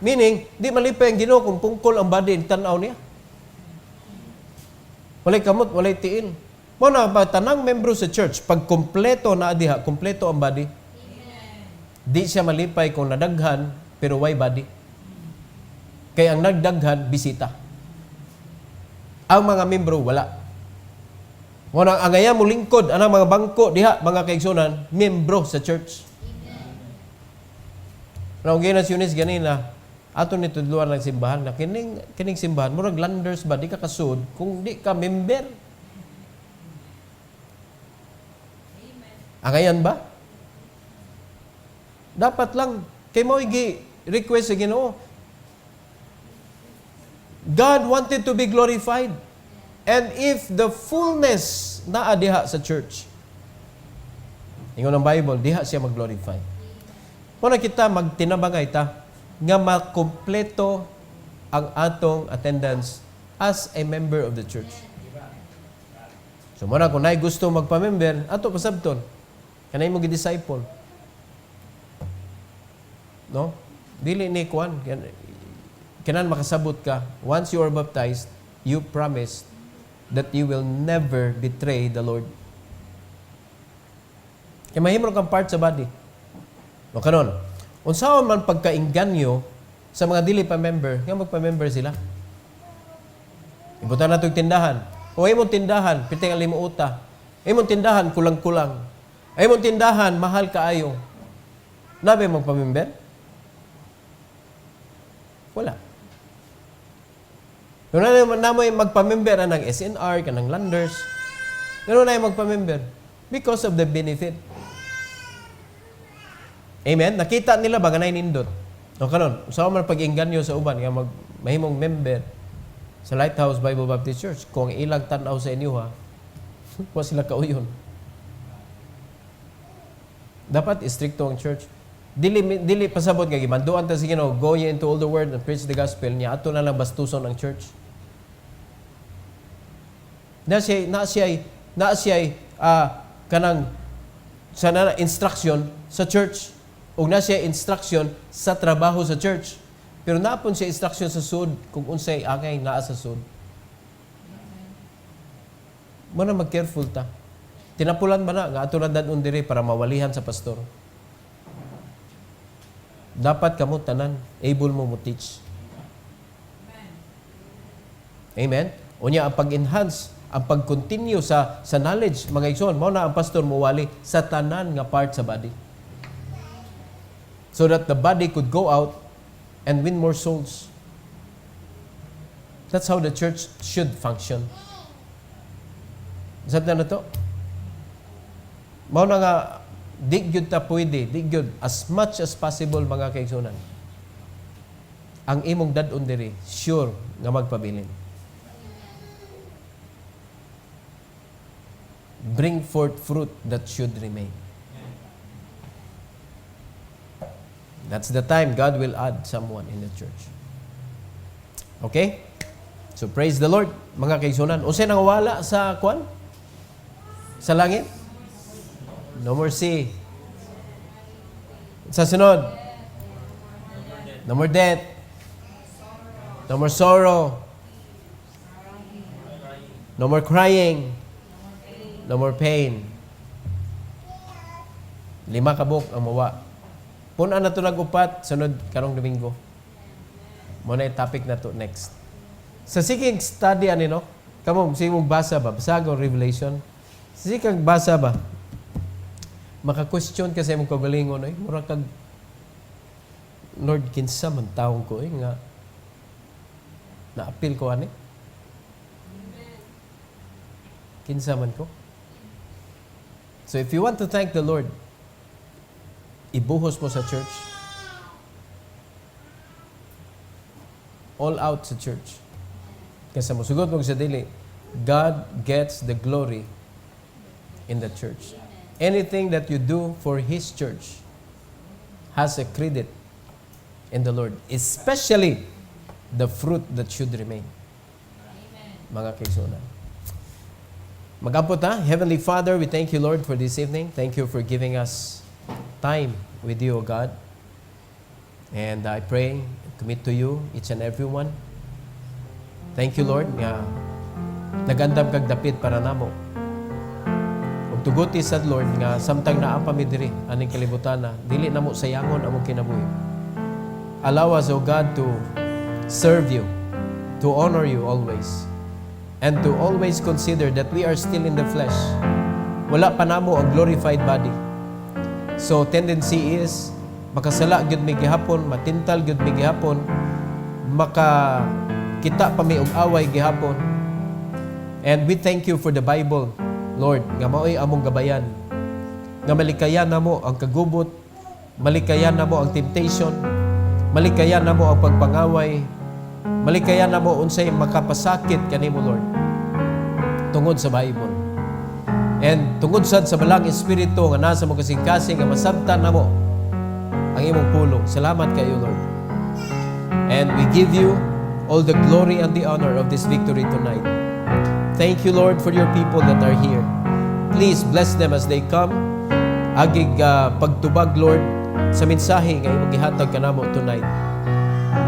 Meaning, di malipay ang Ginoo kung pungkol ang body, tanaw niya. Walay kamot, walay tiil. Mo na ba, tanang membro sa church, pag kompleto na diha, kompleto ang body, di siya malipay kung nadaghan, pero why body? Kaya ang nagdaghan, bisita. Ang mga membro, wala. Muna, ang ngaya mo lingkod, anang mga bangko, diha, mga kaigsunan, membro sa church. Now, ginas Yunis ganina, ato ni tudluan ng simbahan, na kining simbahan, murag landers ba, di ka kasud, kung di ka member. Ang ngayon ba? Dapat lang, kay mo request sa Ginoo, God wanted to be glorified. And if the fullness na diha sa church, ingon ang Bible, diha siya mag-glorify. Muna kita magtinabangay ta, nga makompleto ang atong attendance as a member of the church. So muna, kung na'y gusto magpa-member, ato pasabton, kanay mo gi-disciple. No? Dili ni kuan, kanan makasabot ka, once you are baptized, you promise that you will never betray the Lord. Kaya mahimro kang part sa body. No, kanon. Unsaon man pagkainganyo sa mga dili pa member, nga magpa-member sila. Ibutan nato tindahan. O imong tindahan, piting alimuota. Imong tindahan, kulang-kulang. Imong tindahan, mahal kaayo. Nabe magpa-member? Wala. Kung na mo magpa-member ng SNR, kanang Landers, gano'n na yung magpa-member? Because of the benefit. Amen? Nakita nila ba ganay nindot? O kanon, usaw man pag-inganyo sa uban nga mahimong member sa Lighthouse Bible Baptist Church kung ilang tan-aw sa inyo ha. Wa sila kauyon. Dapat istrikto ang church. Dili pasabot nga gimanduan ta sa Ginoo, go ye into all the world and preach the gospel niya ato na lang bastuson ang church. Na siya kanang sana instruction sa church o na siya instruction sa trabaho sa church. Pero napon siya instruction sa sud kung unsay angay naa sa sud. Muna mag-careful ta. Tinapulan ba na nga ato na dadun diri para mawalihan sa pastor. Dapat kamo tanan able mo teach. Amen. Unya ang pag-enhance, ang pag-continue sa knowledge, mga igsoon, mao na ang pastor mawali sa tanan nga part sa body. So that the body could go out and win more souls. That's how the church should function. Sabda na to? Mao na nga, di gyud ta pwede, di gyud as much as possible mga kaigsunan. Ang imong dadon diri, sure nga magpabilin. Bring forth fruit that should remain. That's the time God will add someone in the church. Okay? So praise the Lord, mga kaigsunan. Unsay nang wala sa kwan? Sa langit? No more sea. Sa sunod? No more death. No more sorrow. No more crying. No more pain. 5 kabuk ang mawa. Puna na ito nag-upat, sunod karong Domingo. Muna yung topic na to next. Sa sikig study, no? Kamong, sige mong basa ba? Basag ang Revelation. Sa sikig basa ba? Maka-question kasi mong kagalingon, mura kag Lord, kinsa man taong ko, nga na-appeal ko, kinsa man ko. So if you want to thank the Lord, ibuhos mo sa church. All out sa church. Kasi musugod mo sa dili, God gets the glory in the church. Anything that you do for His church has a credit in the Lord. Especially the fruit that should remain. Mga kaigsunan. Mag-ampot ha. Heavenly Father, we thank you, Lord, for this evening. Thank you for giving us time with you, O God. And I pray, commit to you, each and every one. Thank you, Lord, nga nagandam kag dapit para namo. Ug tuguti sad, Lord, nga samtang naa pa mi diri aning kalibutan na dili namo sayangon among kinabuhi. Allow us, O God, to serve you, to honor you always, and to always consider that we are still in the flesh. Wala pa namo ang glorified body. So tendency is makasala gyud mi gihapon, matintal gyud mi gihapon, kita pa mi og away gihapon. And we thank you for the Bible, Lord, nga mao'y among gabayan. Nga malikayan namo ang kagubot, malikayan namo ang temptation, malikayan namo ang pagpangaway, malikayan namo unsay makapasakit kanimo, Lord. Tungod sa Bible. And tungod sad sa balang espiritu nga nasa mo kasing-kasing nga masabtan namo ang imong pulong. Salamat kayo, Lord. And we give you all the glory and the honor of this victory tonight. Thank you, Lord, for your people that are here. Please bless them as they come. Agig pagtubag, Lord, sa mensahe nga imong gihatag kanamo tonight.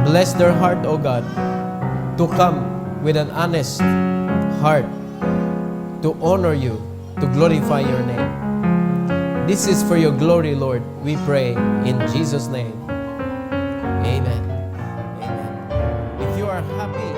Bless their heart, O God, to come with an honest heart to honor you, to glorify your name. This is for your glory, Lord. We pray in Jesus' name. Amen. Amen. If you are happy